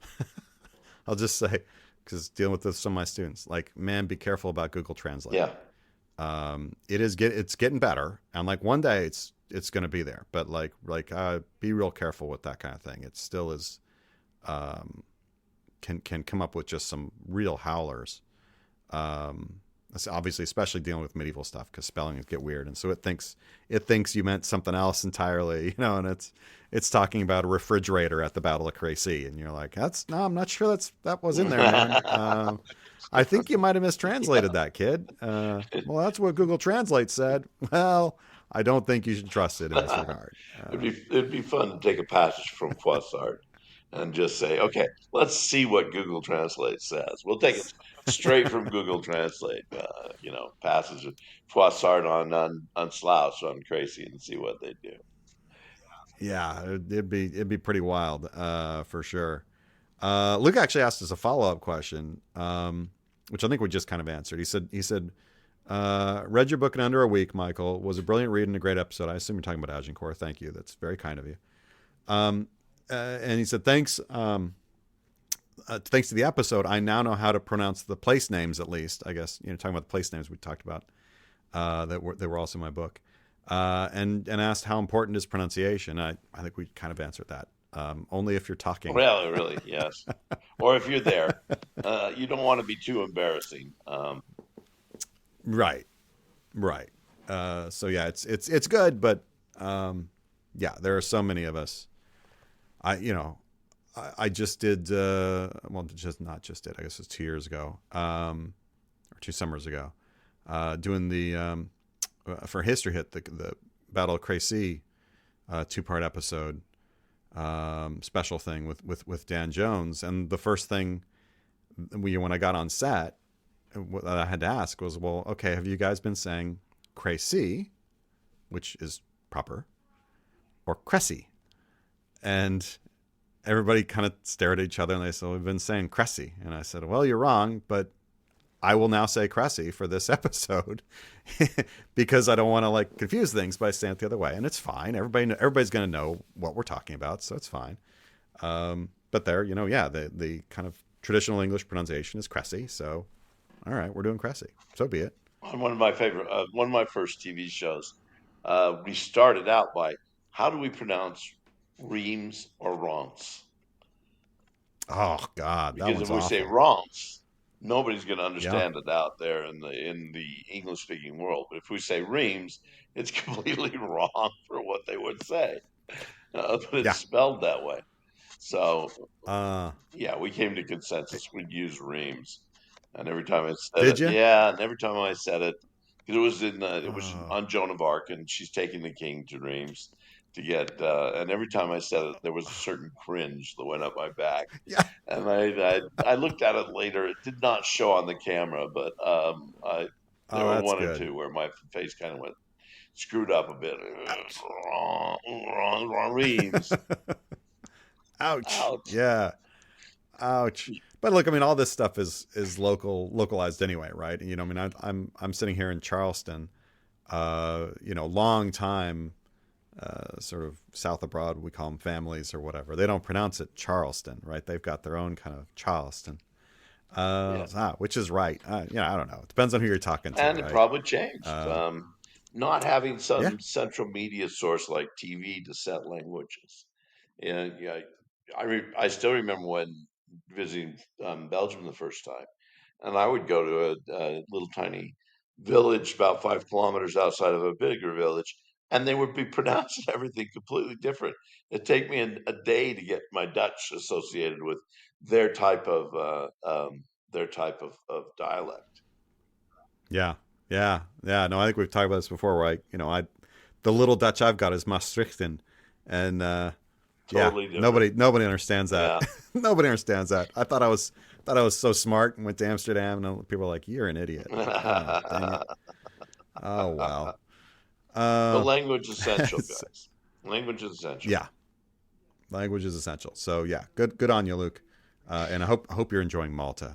Speaker 1: I'll just say, because dealing with this with some of my students, like, man, be careful about Google Translate.
Speaker 2: Yeah.
Speaker 1: It's getting better, and like one day it's going to be there, but be real careful with that kind of thing. It still is, can come up with just some real howlers. Obviously, especially dealing with medieval stuff, because spellings get weird, and so it thinks you meant something else entirely, and it's talking about a refrigerator at the Battle of Crécy, and you're like, I'm not sure that was in there, man. I think you might have mistranslated that, kid. Well, that's what Google Translate said. Well, I don't think you should trust it in this regard.
Speaker 2: It'd be fun to take a passage from Froissart and just say, okay, let's see what Google Translate says. We'll take it straight from Google Translate, passage of Froissart on Slouch on Tracy and see what they do.
Speaker 1: Yeah, it'd be pretty wild, for sure. Luke actually asked us a follow-up question, which I think we just kind of answered. He said, read your book in under a week, Michael. Was a brilliant read and a great episode. I assume you're talking about Agincourt. Thank you. That's very kind of you. And he said, thanks to the episode, I now know how to pronounce the place names, at least. I guess, talking about the place names we talked about, that were also in my book. and asked how important is pronunciation. I think we kind of answered that. Only if you're talking.
Speaker 2: Really, really, yes. Or if you're there, you don't want to be too embarrassing.
Speaker 1: Right, right. So yeah, it's good, but yeah, there are so many of us. I just did well, just not just did. I guess it's 2 years ago, or 2 summers ago, doing the for History Hit the Battle of Crécy 2-part episode special thing with Dan Jones, and the first thing when I got on set, what I had to ask was, well, okay, have you guys been saying Crécy, which is proper, or Cressy? And everybody kind of stared at each other and they said, well, we've been saying Cressy. And I said, well, you're wrong, but I will now say Cressy for this episode because I don't want to like confuse things by saying it the other way. And it's fine. Everybody's going to know what we're talking about, so it's fine. But there, yeah, the kind of traditional English pronunciation is Cressy. So, all right, we're doing Cressy. So be it.
Speaker 2: On one of my first TV shows, we started out by how do we pronounce Reims or Reims?
Speaker 1: Oh God, that
Speaker 2: Because if
Speaker 1: one's
Speaker 2: we say
Speaker 1: awful.
Speaker 2: Reims, nobody's going to
Speaker 1: Yeah,
Speaker 2: understand it out there in the English speaking world. But if we say Reims, it's completely wrong for what they would say, but it's
Speaker 1: yeah.
Speaker 2: spelled that way. So
Speaker 1: Uh,
Speaker 2: yeah, we came to consensus. We'd use Reims, and every time I said
Speaker 1: did
Speaker 2: it,
Speaker 1: you?
Speaker 2: yeah, and every time I said it, because it was
Speaker 1: Oh,
Speaker 2: on Joan of Arc, and she's taking the king to Reims to get, and every time I said it, there was a certain cringe that went up my back,
Speaker 1: yeah.
Speaker 2: and I looked at it later. It did not show on the camera, but there
Speaker 1: Oh,
Speaker 2: were
Speaker 1: that's
Speaker 2: one or
Speaker 1: good.
Speaker 2: two where my face kind of went screwed up a bit.
Speaker 1: Ouch.
Speaker 2: Reims,
Speaker 1: Ouch.
Speaker 2: ouch.
Speaker 1: Yeah. Ouch. But look, I mean, all this stuff is localized anyway, right? And, I mean, I'm sitting here in Charleston, long time, sort of South abroad, we call them families or whatever. They don't pronounce it Charleston, right? They've got their own kind of Charleston,
Speaker 2: Yeah.
Speaker 1: which is right. I don't know. It depends on who you're talking to,
Speaker 2: And it
Speaker 1: right?
Speaker 2: probably changed.
Speaker 1: Uh,
Speaker 2: Not having
Speaker 1: yeah.
Speaker 2: some central media source like TV to set languages. And yeah, I still remember when visiting Belgium the first time, and I would go to a little tiny village about 5 kilometers outside of a bigger village, and they would be pronouncing everything completely different. It'd take me a day to get my Dutch associated with their type of of dialect.
Speaker 1: Yeah. Yeah. Yeah. No, I think we've talked about this before, right? The little Dutch I've got is Maastrichten, and yeah,
Speaker 2: Totally different.
Speaker 1: nobody understands that.
Speaker 2: Yeah.
Speaker 1: Nobody understands that. I thought I was so smart and went to Amsterdam, and people were like, "You're an idiot." Like, oh, dang it. Oh well.
Speaker 2: But
Speaker 1: Uh,
Speaker 2: language essential, guys. Language is essential.
Speaker 1: yeah, language is essential. So yeah, good on you, Luke. And I hope you're enjoying Malta.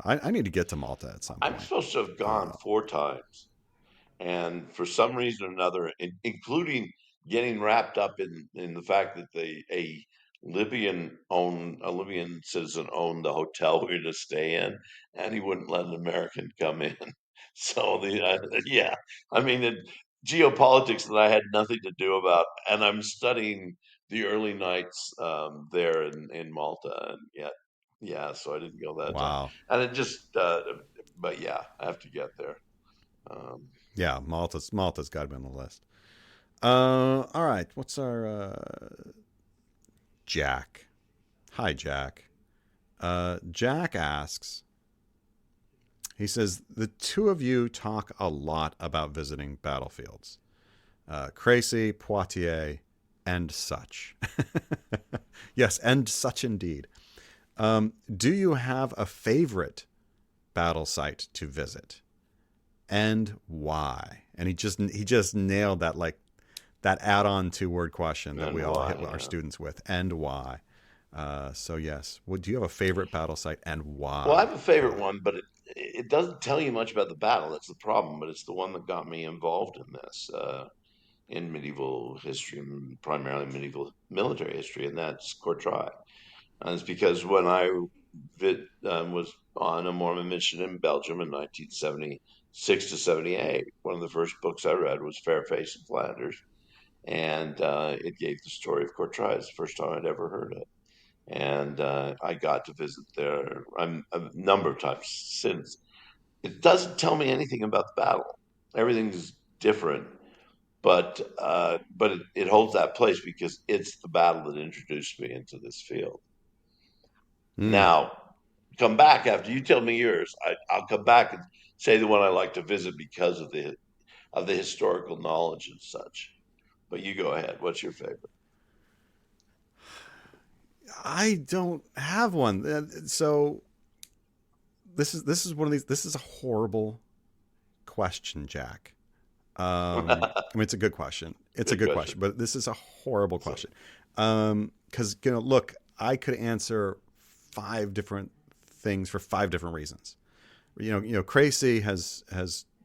Speaker 1: I need to get to Malta at some
Speaker 2: I'm
Speaker 1: point.
Speaker 2: supposed to have gone 4 times, and for some reason or another, including getting wrapped up in the fact that a Libyan citizen owned the hotel we were to stay in, and he wouldn't let an American come in. So yeah, I mean, geopolitics that I had nothing to do about, and I'm studying the early nights there in Malta, and yeah, so I didn't go that time,
Speaker 1: Wow.
Speaker 2: and it just, but yeah, I have to get there. Um,
Speaker 1: Yeah, Malta's got to be on the list. All right. What's our Jack? Hi, Jack. Jack asks. He says the two of you talk a lot about visiting battlefields, Crécy, Poitiers, and such. Yes, and such indeed. Do you have a favorite battle site to visit, and why? And he just nailed that, like that add-on 2-word question that
Speaker 2: and
Speaker 1: we all
Speaker 2: why?
Speaker 1: hit our
Speaker 2: Yeah.
Speaker 1: students with, and why. So yes, do you have a favorite battle site, and
Speaker 2: Well, I have
Speaker 1: why?
Speaker 2: a favorite one, but it doesn't tell you much about the battle. That's the problem. But it's the one that got me involved in this, in medieval history, and primarily medieval military history, and that's Courtrai. And it's because when I was on a Mormon mission in Belgium in 1970, 6 to 78. One of the first books I read was Fairface in Flanders, and it gave the story of Courtrai. The first time I'd ever heard it. And I got to visit there a number of times since. It doesn't tell me anything about the battle. Everything's different, but it holds that place because it's the battle that introduced me into this field.
Speaker 1: Mm.
Speaker 2: Now, come back after you tell me yours. I'll come back and say the one I like to visit because of the historical knowledge and such. But you go ahead. What's your favorite?
Speaker 1: I don't have one. So this is one of these. This is a horrible question, Jack. I mean, it's a good question. It's a
Speaker 2: Good
Speaker 1: good
Speaker 2: question.
Speaker 1: question, but this is a horrible
Speaker 2: So,
Speaker 1: question. Because look, I could answer five different things for five different reasons. Crazy has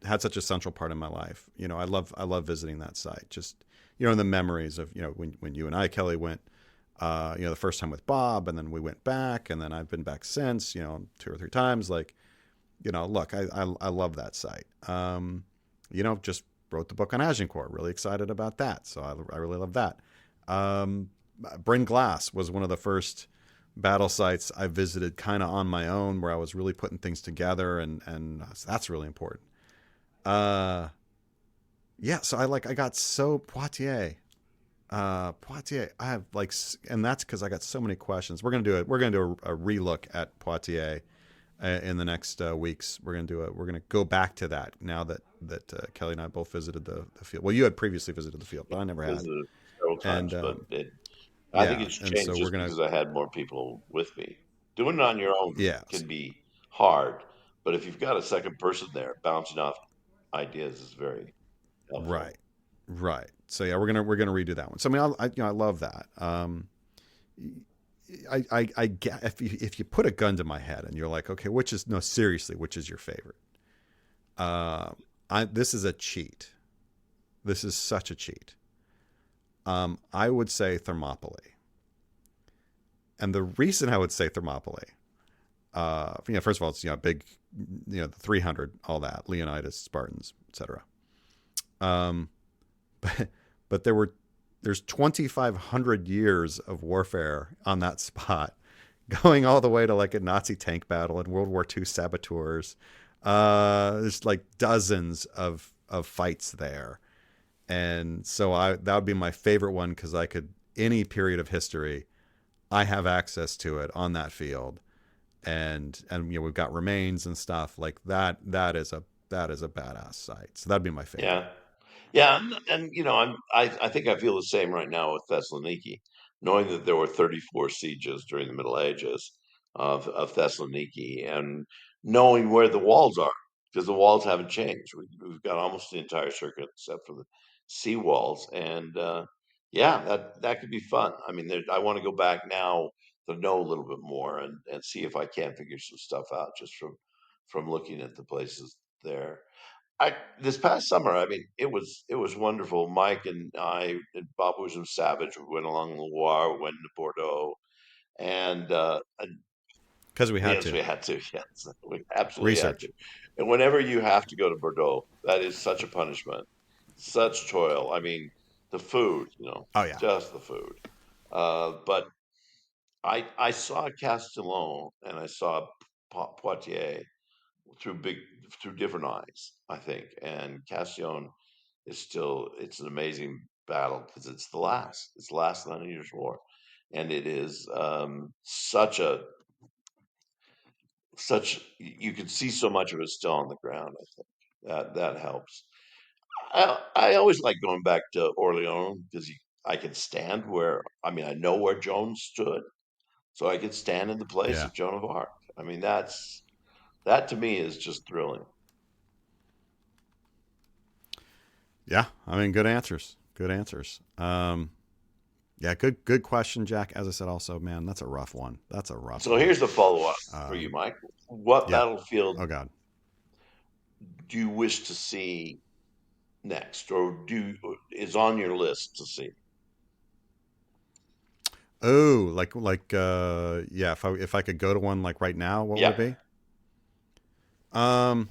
Speaker 1: had such a central part in my life. I love visiting that site. Just the memories of when you and I, Kelly, went. The first time with Bob, and then we went back, and then I've been back since. 2 or 3 times. Like, look, I love that site. Just wrote the book on Agincourt. Really excited about that. So I really love that. Bryn Glass was one of the first battle sites I visited kind of on my own, where I was really putting things together, and so that's really important. Yeah, so I got so Poitiers. Poitiers, I have and that's because I got so many questions. We're gonna do a relook at Poitiers in the next weeks. We're gonna go back to that now that Kelly and I both visited the field. Well, you had previously visited the field, but I never had.
Speaker 2: visited several
Speaker 1: And
Speaker 2: times, but I think
Speaker 1: yeah,
Speaker 2: it's
Speaker 1: and so
Speaker 2: changed
Speaker 1: we're
Speaker 2: just
Speaker 1: gonna
Speaker 2: because I had more people with me. Doing it on your own
Speaker 1: yeah,
Speaker 2: can be hard, but if you've got a second person there bouncing off ideas is very helpful.
Speaker 1: right, right. So yeah, we're gonna redo that one. So I mean, I love that. I get if you put a gun to my head and you're like, okay, seriously, which is your favorite? This is a cheat. This is such a cheat. I would say Thermopylae, and the reason I would say Thermopylae, first of all, it's big, the 300, all that, Leonidas, Spartans, etc. Um, but there's 2,500 years of warfare on that spot, going all the way to like a Nazi tank battle and World War II saboteurs. There's like dozens of fights there, and so that would be my favorite one because any period of history, I have access to it on that field, and we've got remains and stuff like that. That is a badass site. So that'd be my favorite.
Speaker 2: Yeah. Yeah, and I think I feel the same right now with Thessaloniki, knowing that there were 34 sieges during the Middle Ages of Thessaloniki, and knowing where the walls are, because the walls haven't changed. We've got almost the entire circuit except for the sea walls, and yeah, that could be fun. I mean, I want to go back now to know a little bit more and see if I can figure some stuff out just from looking at the places there. I This past summer, I mean, it was wonderful. Mike and I and Bob Wisdom Savage, we went along the Loire, went to Bordeaux, and
Speaker 1: Because we had
Speaker 2: yes,
Speaker 1: to
Speaker 2: we had to. Yes, we absolutely had to.
Speaker 1: research.
Speaker 2: And whenever you have to go to Bordeaux, that is such a punishment, such toil. I mean, the food,
Speaker 1: Oh yeah.
Speaker 2: just the food. But I saw Castellon and I saw Poitiers through big through different eyes, I think. And Castellon it's an amazing battle because it's the last 9 Years' War, and it is such you can see so much of it still on the ground. I think that helps. I always like going back to Orleans because I can stand where I mean I know where Joan stood, so I could stand in the place
Speaker 1: Yeah.
Speaker 2: of Joan of Arc. I mean that to me is just thrilling.
Speaker 1: Yeah. I mean, good answers. Good answers. Yeah. Good question, Jack. As I said, also, man, that's a rough one. That's a rough
Speaker 2: So
Speaker 1: one.
Speaker 2: here's the follow up for you,
Speaker 1: Um,
Speaker 2: Mike. What
Speaker 1: yeah.
Speaker 2: battlefield
Speaker 1: Oh God.
Speaker 2: do you wish to see next, or is on your list to see?
Speaker 1: Oh, yeah. If I could go to one like right now, what would
Speaker 2: Yeah,
Speaker 1: it be? Um.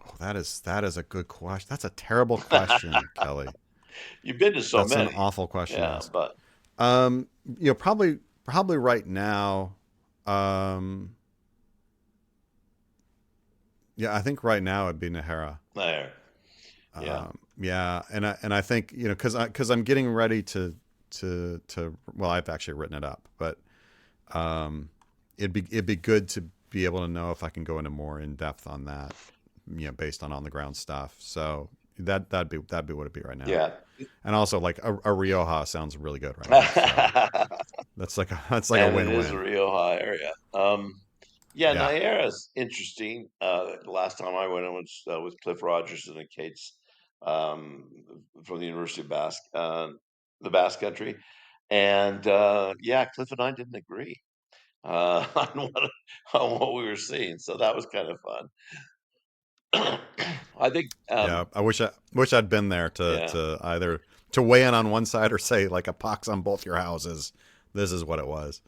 Speaker 1: Oh, that is a good question. That's a terrible question, Kelly.
Speaker 2: You've been to so
Speaker 1: That's an
Speaker 2: many.
Speaker 1: awful question to
Speaker 2: Yeah,
Speaker 1: ask.
Speaker 2: but
Speaker 1: Probably right now. Um, yeah, I think right now it'd be Nahara.
Speaker 2: there. Yeah.
Speaker 1: Yeah, and I think because I'm getting ready to well, I've actually written it up, but um, it'd be good to be able to know if I can go into more in depth on that, based on the ground stuff. So that'd be what it'd be right now.
Speaker 2: Yeah.
Speaker 1: And also like a Rioja sounds really good right now. So that's like a
Speaker 2: And it is a
Speaker 1: win-win.
Speaker 2: Rioja area. Yeah,
Speaker 1: Yeah.
Speaker 2: Naya's interesting. Last time I went, I was with Cliff Rogers and Kate's um, from the University of the Basque Country, and yeah, Cliff and I didn't agree on what we were seeing, so that was kind of fun. I think,
Speaker 1: Yeah, I wish I'd been there
Speaker 2: yeah,
Speaker 1: to either to weigh in on one side or say like a pox on both your houses. This is what it was,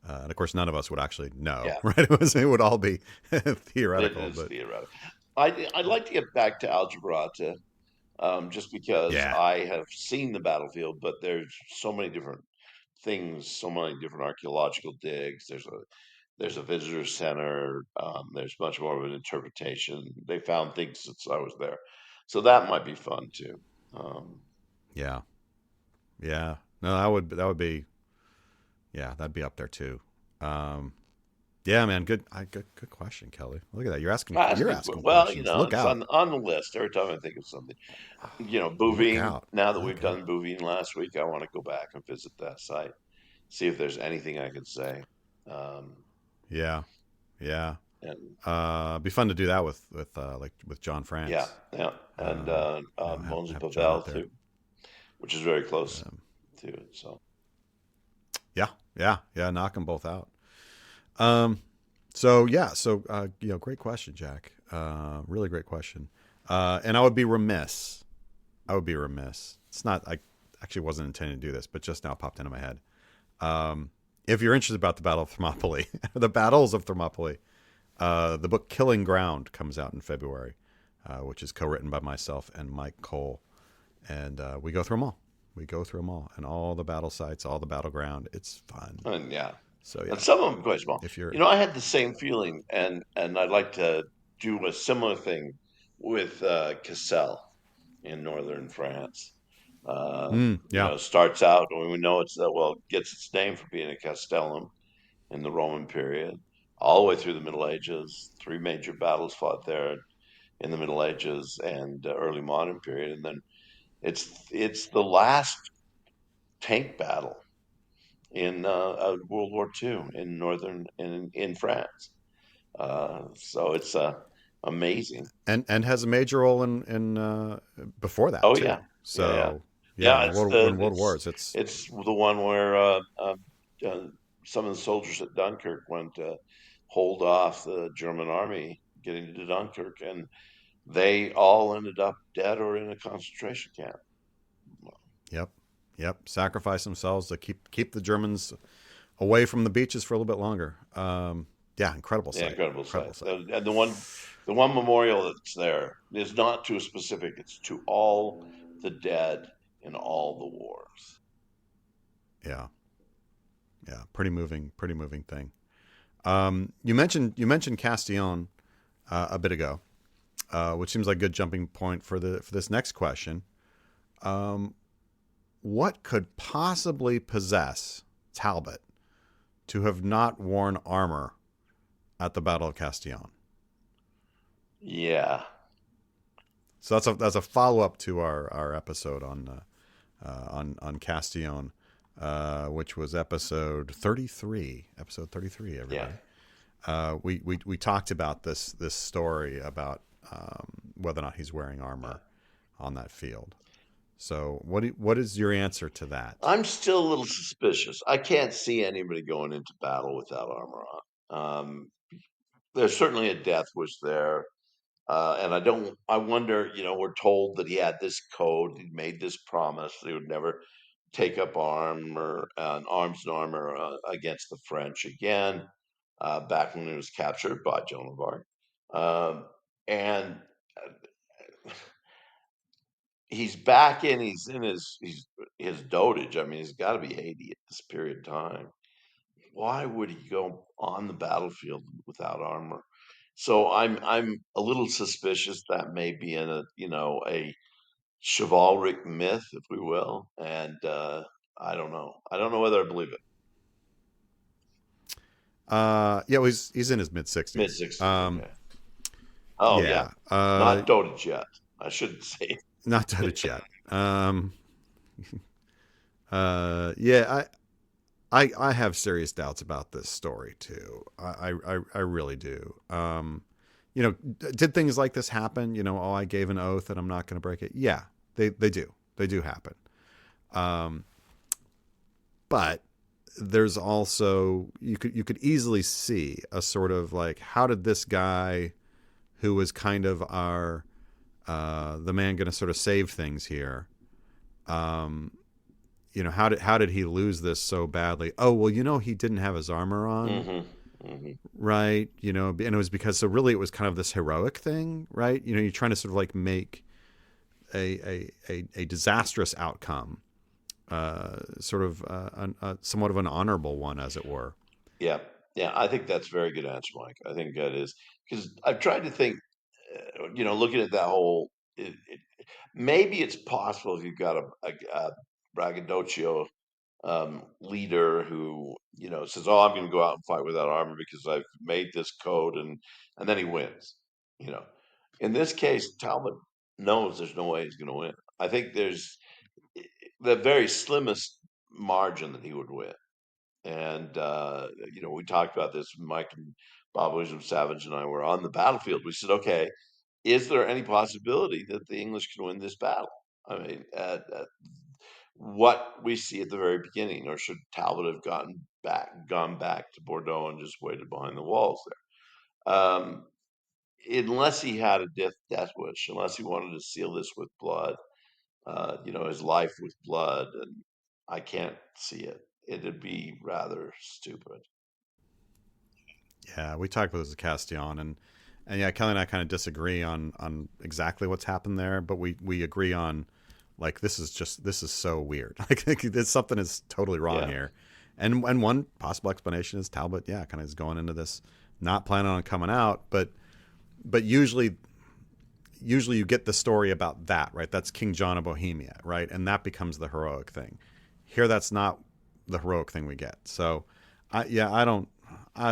Speaker 1: and of course none of us would actually know,
Speaker 2: yeah,
Speaker 1: right? It would all be
Speaker 2: it
Speaker 1: theoretical,
Speaker 2: is
Speaker 1: but
Speaker 2: theoretical. I'd like to get back to Algebra just because
Speaker 1: yeah,
Speaker 2: I have seen the battlefield, but there's so many different things, so many different archaeological digs. There's a visitor center. There's much more of an interpretation. They found things since I was there, so that might be fun too. Um,
Speaker 1: yeah, yeah. No, that would be yeah, that'd be up there too. Um, yeah, man, good question, Kelly. Look at that, you're asking
Speaker 2: well,
Speaker 1: questions. Look
Speaker 2: it's
Speaker 1: out,
Speaker 2: on the list every time I think of something.
Speaker 1: look
Speaker 2: Bouvines.
Speaker 1: out,
Speaker 2: Now that we've
Speaker 1: look out.
Speaker 2: done Bouvines last week, I want to go back and visit that site, see if there's anything I could say. Um,
Speaker 1: Yeah, yeah.
Speaker 2: and
Speaker 1: Be fun to do that with with John
Speaker 2: Yeah,
Speaker 1: France.
Speaker 2: yeah, and Mons
Speaker 1: Have John
Speaker 2: Pavel
Speaker 1: out there.
Speaker 2: too, which is very close
Speaker 1: Um,
Speaker 2: to it. So
Speaker 1: yeah, yeah. Knock them both out. Um, so yeah, great question, Jack. Really great question. And I would be remiss. I would be remiss. It's not. I actually wasn't intending to do this, but just now popped into my head. Um, if you're interested about the Battle of Thermopylae, the battles of Thermopylae, the book Killing Ground comes out in February, which is co-written by myself and Mike Cole, and we go through them all. We go through them all, and all the battle sites, all the battleground. It's fun.
Speaker 2: and yeah,
Speaker 1: So
Speaker 2: and
Speaker 1: yeah,
Speaker 2: some of them quite small.
Speaker 1: if you're
Speaker 2: I had the same feeling, and I'd like to do a similar thing with Cassel in northern France.
Speaker 1: yeah,
Speaker 2: Starts out, and we know gets its name for being a castellum in the Roman period, all the way through the Middle Ages. Three major battles fought there in the Middle Ages and early modern period, and then it's the last tank battle in World War II in northern in France. So it's amazing.
Speaker 1: and has a major role in before that
Speaker 2: Oh
Speaker 1: too.
Speaker 2: yeah, yeah, yeah,
Speaker 1: So yeah,
Speaker 2: yeah.
Speaker 1: in world wars,
Speaker 2: It's the one where uh, some of the soldiers at Dunkirk went to hold off the German army getting to Dunkirk, and they all ended up dead or in a concentration camp.
Speaker 1: yep, sacrifice themselves to keep the Germans away from the beaches for a little bit longer. Yeah,
Speaker 2: Yeah, incredible
Speaker 1: incredible
Speaker 2: site.
Speaker 1: site.
Speaker 2: And the one memorial that's there is not to a specific. It's to all the dead in all the wars.
Speaker 1: Yeah, yeah, pretty moving thing. You mentioned Castillon a bit ago, which seems like a good jumping point for this next question. Um, what could possibly possess Talbot to have not worn armor at the Battle of Castillon?
Speaker 2: Yeah,
Speaker 1: So that's a follow up to our episode on Castillon, which was episode 33. Episode 33,
Speaker 2: yeah.
Speaker 1: everybody. We talked about this story about whether or not he's wearing armor on that field. So what is your answer to that?
Speaker 2: I'm still a little suspicious. I can't see anybody going into battle without armor on. There's certainly a death wish there. And I wonder, we're told that he had this code, he made this promise that he would never take up arms and armor against the French again, back when he was captured by Joan of Arc. Um, and he's back in. He's in his dotage. I mean, he's got to be 80 at this period of time. Why would he go on the battlefield without armor? So I'm a little suspicious that may be in a chivalric myth, if we will, and I don't know. I don't know whether I believe it.
Speaker 1: Yeah, well, he's in his mid
Speaker 2: Mid
Speaker 1: 60s.
Speaker 2: 60s, okay. Oh yeah,
Speaker 1: Yeah,
Speaker 2: not dotage yet. I shouldn't say.
Speaker 1: not done it yet. Yeah, I have serious doubts about this story too. I really do. Did things like this happen? Oh, I gave an oath and I'm not going to break it. Yeah, they do. They do happen. Um, but there's also you could easily see a sort of like, how did this guy who was kind of our the man going to sort of save things here, um, how did he lose this so badly? Oh, well, he didn't have his armor on, right? And it was because, so really it was kind of this heroic thing, right? You're trying to sort of like make a disastrous outcome sort of somewhat of an honorable one, as it were.
Speaker 2: Yeah, yeah. I think that's a very good answer, Mike. I think that is because I've tried to think. Looking at that whole, maybe it's possible if you've got a braggadocio leader who says, "Oh, I'm going to go out and fight without armor because I've made this code," and then he wins. You know, in this case, Talbot knows there's no way he's going to win. I think there's the very slimmest margin that he would win. And we talked about this. Mike and Bob Williams Savage and I were on the battlefield. We said, "Okay, is there any possibility that the English can win this battle?" I mean, what we see at the very beginning, or should Talbot have gone back to Bordeaux and just waited behind the walls there? Unless he had a death wish, unless he wanted to seal this with blood, his life with blood, and I can't see it. It'd be rather stupid.
Speaker 1: Yeah, we talked about this with Castillon, and yeah, Kelly and I kind of disagree on exactly what's happened there, but we agree on, like, this is so weird. Like, there's something is totally wrong
Speaker 2: Yeah.
Speaker 1: here, and one possible explanation is Talbot, yeah, kind of is going into this not planning on coming out, but usually you get the story about that, right? That's King John of Bohemia, right? And that becomes the heroic thing. Here, that's not the heroic thing we get. So, I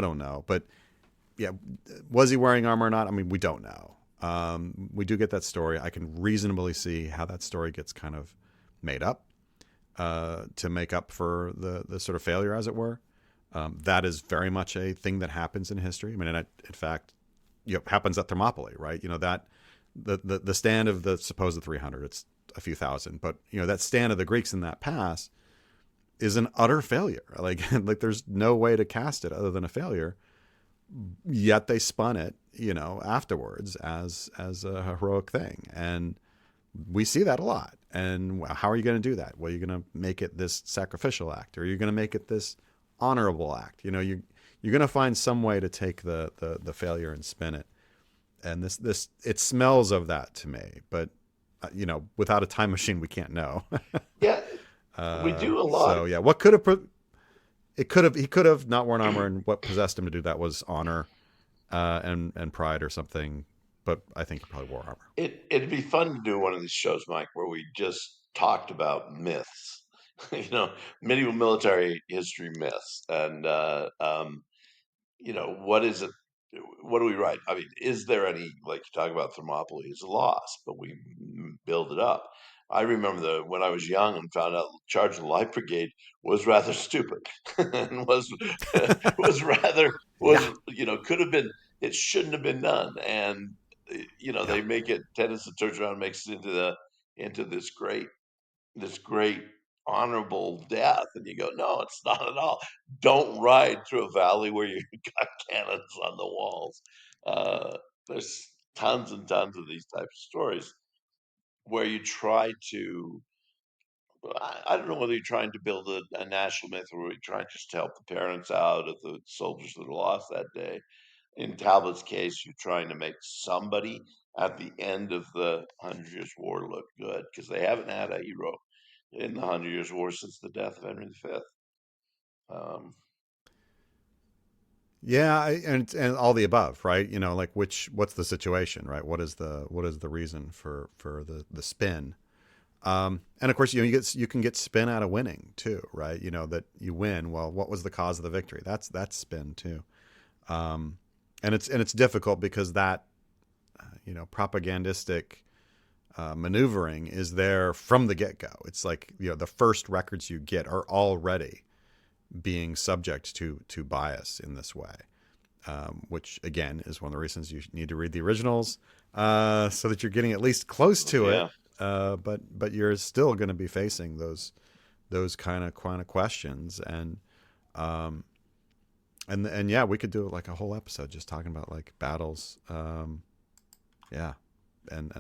Speaker 1: don't know, but yeah, was he wearing armor or not? I mean, we don't know. We do get that story. I can reasonably see how that story gets kind of made up to make up for the sort of failure, as it were. That is very much a thing that happens in history. I mean, in fact, happens at Thermopylae, right? That the stand of the supposed 300, it's a few thousand, but that stand of the Greeks in that pass is an utter failure. Like there's no way to cast it other than a failure. Yet they spun it, afterwards as a heroic thing, and we see that a lot. And how are you going to do that? Well, you're going to make it this sacrificial act, or you're going to make it this honorable act. You're going to find some way to take the failure and spin it. And this it smells of that to me, but without a time machine, we can't know.
Speaker 2: Yeah, we do a lot.
Speaker 1: So yeah, what could have he could have not worn armor, and what possessed him to do that was honor and pride or something. But I think he probably wore armor.
Speaker 2: It'd be fun to do one of these shows, Mike, where we just talked about myths, medieval military history myths, and what is it? What do we write? I mean, is there any, like you talk about Thermopylae is lost, but we build it up. I remember when I was young and found out Charge of the Light Brigade was rather stupid and was rather
Speaker 1: Yeah,
Speaker 2: could have been, it shouldn't have been done, and
Speaker 1: yeah,
Speaker 2: they make it, Tennyson turns around and makes it into this great honorable death, and you go, no, it's not at all. Don't ride through a valley where you got cannons on the walls. There's tons and tons of these types of stories where you try to, I don't know whether you're trying to build a national myth or you're trying just to help the parents out of the soldiers that are lost that day. In Talbot's case, you're trying to make somebody at the end of the Hundred Years' War look good, because they haven't had a hero in the Hundred Years' War since the death of Henry V. Um,
Speaker 1: Yeah, and all the above, right? You know, like what's the situation, right? What is the reason for the spin? And of course, you can get spin out of winning too, right? You know that you win. Well, what was the cause of the victory? That's spin too. Um, and it's difficult because that propagandistic maneuvering is there from the get go. It's like the first records you get are already being subject to bias in this way, which again is one of the reasons you need to read the originals so that you're getting at least close to it.
Speaker 2: yeah,
Speaker 1: But you're still going to be facing those kind of questions, um, and yeah, we could do like a whole episode just talking about like battles, yeah, and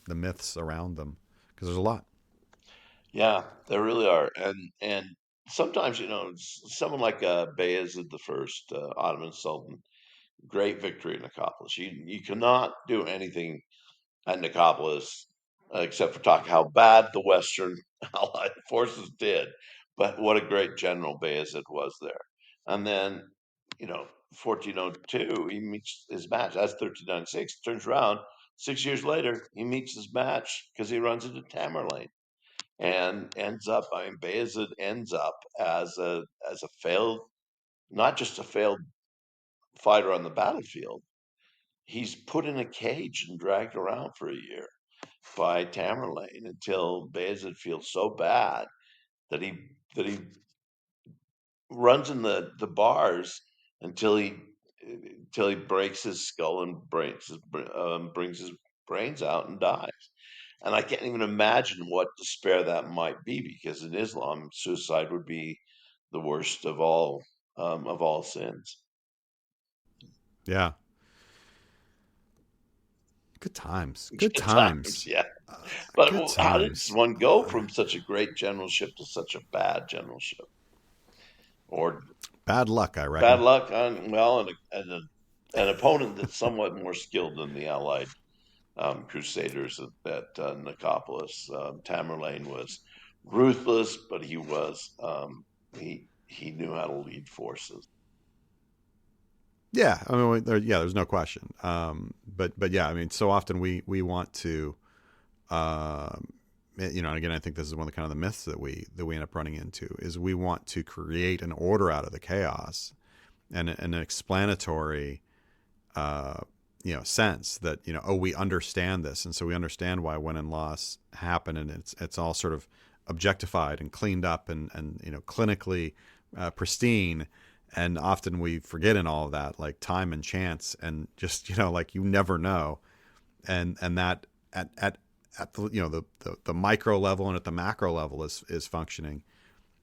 Speaker 1: the myths around them because there's a lot.
Speaker 2: yeah, there really are, and sometimes someone like Bayezid the First, Ottoman Sultan, great victory in Nicopolis. You cannot do anything at Nicopolis, except for talk how bad the Western Allied forces did. But what a great general Bayezid was there. And then, 1402, he meets his match. That's 1396. Turns around 6 years later, he meets his match because he runs into Tamerlane and ends up. I mean, Bayezid ends up as a failed, not just a failed fighter on the battlefield. He's put in a cage and dragged around for a year by Tamerlane until Bayezid feels so bad that he runs in the bars until he breaks his skull and brings his brains out and dies. And I can't even imagine what despair that might be, because in Islam, suicide would be the worst of all sins.
Speaker 1: Yeah, good times, good
Speaker 2: Good times,
Speaker 1: times,
Speaker 2: yeah.
Speaker 1: uh,
Speaker 2: But
Speaker 1: good
Speaker 2: how does
Speaker 1: times.
Speaker 2: one go from such a great generalship to such a bad generalship? Or
Speaker 1: Bad luck, I
Speaker 2: bad
Speaker 1: reckon.
Speaker 2: luck on, well, an opponent that's somewhat more skilled than the Allied Crusaders at Nicopolis. Tamerlane was ruthless, but he knew how to lead forces.
Speaker 1: Yeah, I mean, there's no question. But yeah, I mean, so often we want to, um, and again, I think this is one of the kind of the myths that we end up running into is we want to create an order out of the chaos and an explanatory, uh, sense that oh, we understand this, and so we understand why win and loss happen, and it's all sort of objectified and cleaned up and clinically pristine. And often we forget in all of that, like time and chance, and just like you never know, and that at the the micro level and at the macro level is functioning,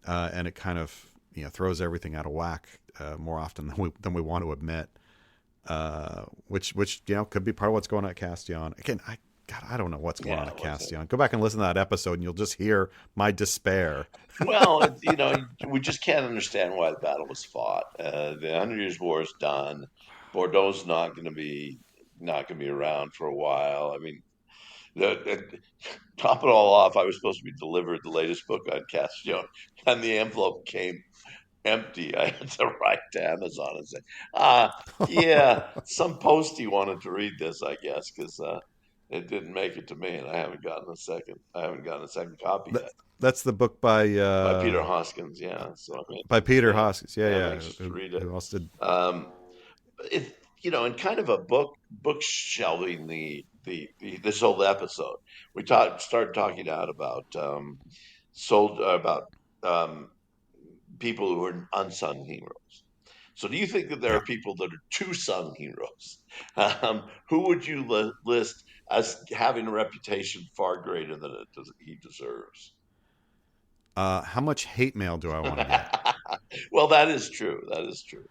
Speaker 1: and it kind of throws everything out of whack more often than we want to admit, which could be part of what's going on at Castillon. Again, I don't know what's going on
Speaker 2: Yeah,
Speaker 1: at
Speaker 2: what's that?
Speaker 1: Castillon. Go back and listen to that episode, and you'll just hear my despair.
Speaker 2: Well, we just can't understand why the battle was fought. The Hundred Years' War is done. Bordeaux's not going to be around for a while. I mean, the, top it all off, I was supposed to be delivered the latest book on Castillon, and the envelope came empty. I had to write to Amazon and say, yeah, some postie wanted to read this, I guess, because it didn't make it to me, and I haven't gotten a second copy
Speaker 1: That,
Speaker 2: yet,
Speaker 1: that's the book
Speaker 2: by Peter Hoskins. Yeah, so
Speaker 1: by Peter
Speaker 2: yeah,
Speaker 1: Hoskins. Yeah,
Speaker 2: yeah, I'm
Speaker 1: yeah.
Speaker 2: anxious to
Speaker 1: Who,
Speaker 2: read it.
Speaker 1: who else did?
Speaker 2: Um, it in kind of a book shelving this whole episode, we started talking out about about um, people who are unsung heroes. So, do you think that there
Speaker 1: Yeah.
Speaker 2: are people that are two sung heroes? Who would you list as having a reputation far greater than he deserves?
Speaker 1: How much hate mail do I want to get?
Speaker 2: Well, that is true. That is true.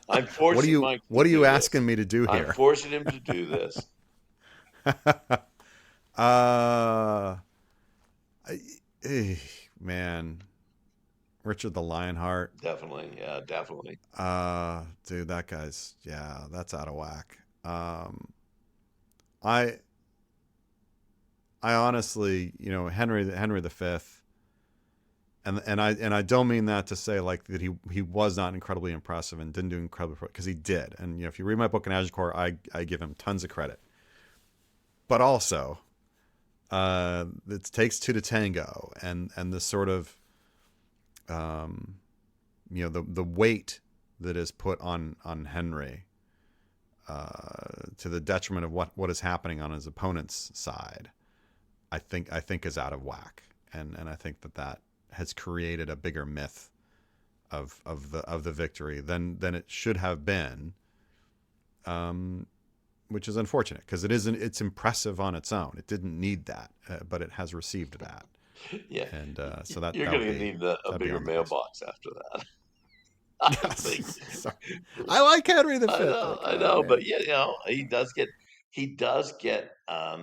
Speaker 2: I'm
Speaker 1: What are
Speaker 2: forcing
Speaker 1: you
Speaker 2: Mike to
Speaker 1: What are you
Speaker 2: do this.
Speaker 1: asking me to do
Speaker 2: I'm
Speaker 1: here?
Speaker 2: forcing him to do this.
Speaker 1: uh, man, Richard the Lionheart.
Speaker 2: Definitely. Yeah, definitely.
Speaker 1: Dude, that guy's that's out of whack. I honestly, Henry V, and I don't mean that to say like that he was not incredibly impressive and didn't do incredibly, because he did. And if you read my book in Agincourt, I give him tons of credit. But also, it takes two to tango, and the sort of the weight that is put on Henry, to the detriment of what is happening on his opponent's side, I think is out of whack, and I think that has created a bigger myth of the victory than it should have been, which is unfortunate, because it's impressive on its own. It didn't need that, but it has received that.
Speaker 2: Yeah,
Speaker 1: And so that
Speaker 2: you're
Speaker 1: that would
Speaker 2: going to
Speaker 1: be
Speaker 2: need a
Speaker 1: that'd be
Speaker 2: bigger
Speaker 1: on the case.
Speaker 2: mailbox after that. I think.
Speaker 1: Yes. Sorry. I like Henry V. Like,
Speaker 2: I
Speaker 1: oh
Speaker 2: know,
Speaker 1: man.
Speaker 2: but he does get, he does get a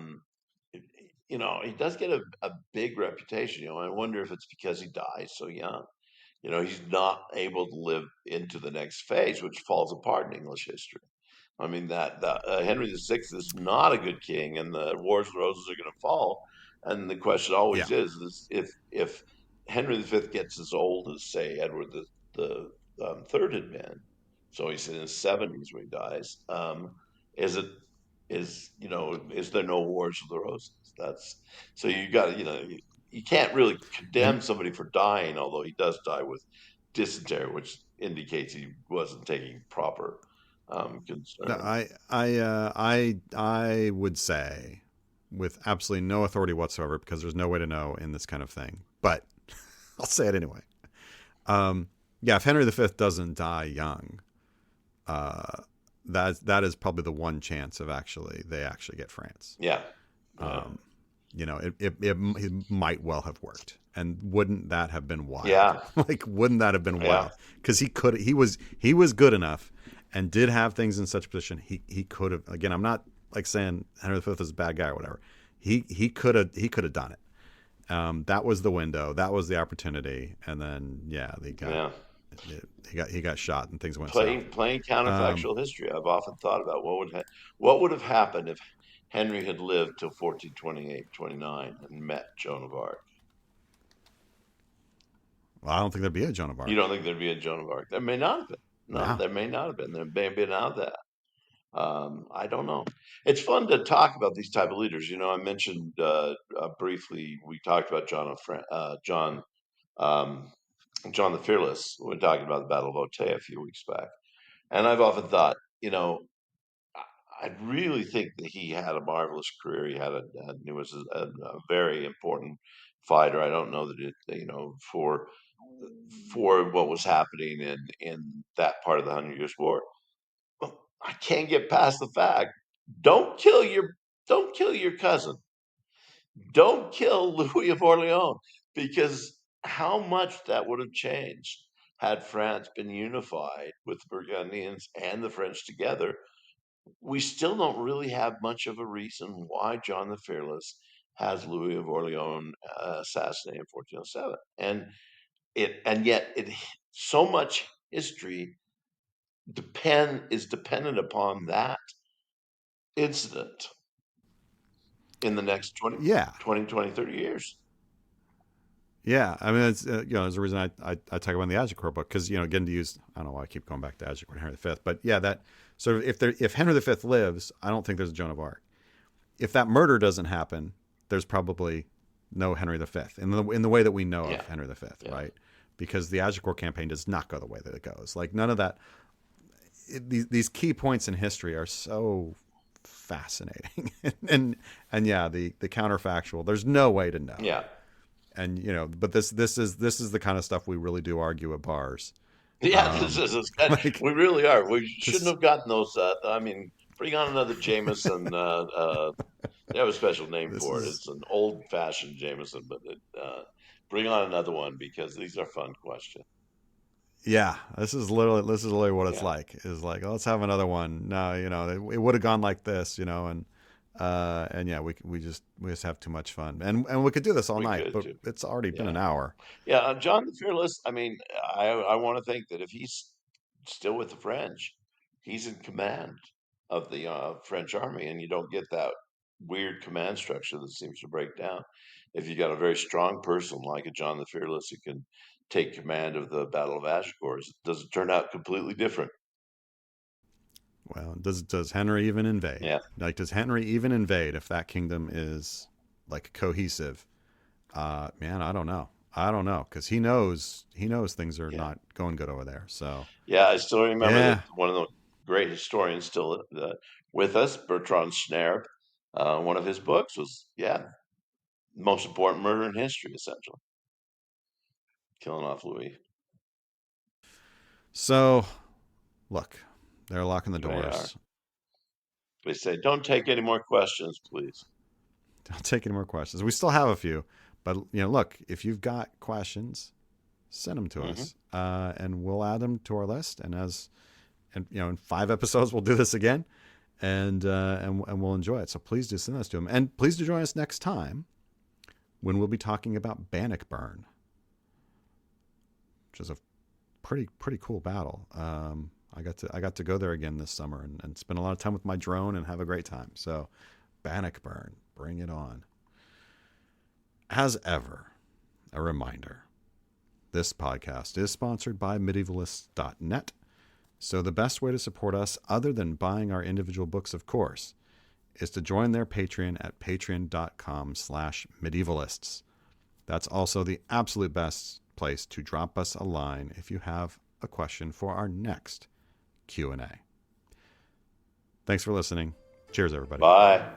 Speaker 2: big reputation. I wonder if it's because he dies so young. He's not able to live into the next phase, which falls apart in English history. I mean that Henry VI is not a good king, and the Wars of the Roses are going to fall. And the question
Speaker 1: Yeah.
Speaker 2: always is if Henry V gets as old as, say, Edward the third had been, so he's in his 70s when he dies. Is it is there no Wars of the Roses? That's so you got you can't really
Speaker 1: And
Speaker 2: condemn somebody for dying, although he does die with dysentery, which indicates he wasn't taking proper
Speaker 1: no,
Speaker 2: concern.
Speaker 1: I would say, with absolutely no authority whatsoever, because there's no way to know in this kind of thing, but I'll say it anyway. Yeah, if Henry V doesn't die young, that is probably the one chance of they actually get France.
Speaker 2: Yeah, yeah,
Speaker 1: Um, it might well have worked, and wouldn't that have been wild?
Speaker 2: yeah,
Speaker 1: Like, wouldn't that have been
Speaker 2: yeah,
Speaker 1: wild? Because he was good enough, and did have things in such a position. He could have. Again, I'm not like saying Henry V is a bad guy or whatever. He could have done it. That was the window. That was the opportunity. And then
Speaker 2: yeah.
Speaker 1: he got shot, and things went south.
Speaker 2: Playing
Speaker 1: Um,
Speaker 2: counterfactual history, I've often thought about what would have happened if Henry had lived till 1428, 29, and met Joan of Arc.
Speaker 1: well, I don't think there'd be a Joan of
Speaker 2: You
Speaker 1: Arc.
Speaker 2: don't think there'd be a Joan of Arc? There may not have been. No,
Speaker 1: No.
Speaker 2: there may not have been. There may have been out of that. I don't know. It's fun to talk about these type of leaders. I mentioned briefly, we talked about um, John the Fearless. We were talking about the Battle of Otay a few weeks back, and I've often thought, I really think that he had a marvelous career. He was a very important fighter. I don't know that for what was happening in that part of the Hundred Years' War. I can't get past the fact: don't kill your don't kill your cousin. Don't kill Louis of Orleans, because how much that would have changed had France been unified with the Burgundians and the French together. We still don't really have much of a reason why John the Fearless has Louis of Orleans assassinated in 1407, and yet so much history is dependent upon that incident in the next
Speaker 1: Yeah.
Speaker 2: 30 years.
Speaker 1: Yeah, I mean, it's there's a reason I talk about in the Agincourt book, because again, to use, I don't know why I keep going back to Agincourt and Henry V, but yeah, that sort of, if Henry V lives, I don't think there's a Joan of Arc. If that murder doesn't happen, there's probably no Henry V in the way that we know
Speaker 2: Yeah,
Speaker 1: of Henry V,
Speaker 2: yeah,
Speaker 1: right? Because the Agincourt campaign does not go the way that it goes. Like, none of that. These key points in history are so fascinating, and yeah, the counterfactual. There's no way to know.
Speaker 2: yeah.
Speaker 1: And but this is the kind of stuff we really do argue at bars.
Speaker 2: Yeah, this
Speaker 1: um
Speaker 2: is
Speaker 1: like
Speaker 2: we really are. We shouldn't
Speaker 1: this
Speaker 2: have gotten those. I mean, bring on another Jameson. They have a special name
Speaker 1: this
Speaker 2: for it.
Speaker 1: is
Speaker 2: It's an old-fashioned Jameson, but bring on another one, because these are fun questions.
Speaker 1: yeah, this is literally what it's
Speaker 2: Yeah,
Speaker 1: like, is like, let's have another one. No, it would have gone like this, and yeah, we just have too much fun, and we could do this all
Speaker 2: we
Speaker 1: night,
Speaker 2: could
Speaker 1: but
Speaker 2: too.
Speaker 1: it's already been
Speaker 2: Yeah,
Speaker 1: an hour.
Speaker 2: yeah. John the Fearless. I mean, I want to think that if he's still with the French, he's in command of the French army, and you don't get that weird command structure that seems to break down. If you got a very strong person like a John the Fearless who can take command of the Battle of Agincourt, does it turn out completely different?
Speaker 1: Well, does Henry even invade?
Speaker 2: Yeah.
Speaker 1: Like, does Henry even invade if that kingdom is like cohesive? Man, I don't know. I don't know, because he knows things are
Speaker 2: Yeah.
Speaker 1: not going good over there. So
Speaker 2: Yeah, I still remember that
Speaker 1: yeah,
Speaker 2: one of the great historians still with us, Bertrand Schnerb, one of his books was, most important murder in history, essentially, killing off Louis.
Speaker 1: so look, they're locking the
Speaker 2: They are.
Speaker 1: doors.
Speaker 2: They say, don't take any more questions, please.
Speaker 1: Don't take any more questions. We still have a few, but look, if you've got questions, send them to
Speaker 2: Hmm.
Speaker 1: us, and we'll add them to our list. And in 5 episodes, we'll do this again, and we'll enjoy it. So please do send us to them, and please do join us next time when we'll be talking about Bannockburn, which is a pretty cool battle. I got to go there again this summer and spend a lot of time with my drone and have a great time. So Bannockburn, bring it on. As ever, a reminder, this podcast is sponsored by Medievalists.net. So the best way to support us, other than buying our individual books, of course, is to join their Patreon at patreon.com/medievalists. That's also the absolute best place to drop us a line if you have a question for our next Q&A. Thanks for listening. Cheers, everybody.
Speaker 2: Bye.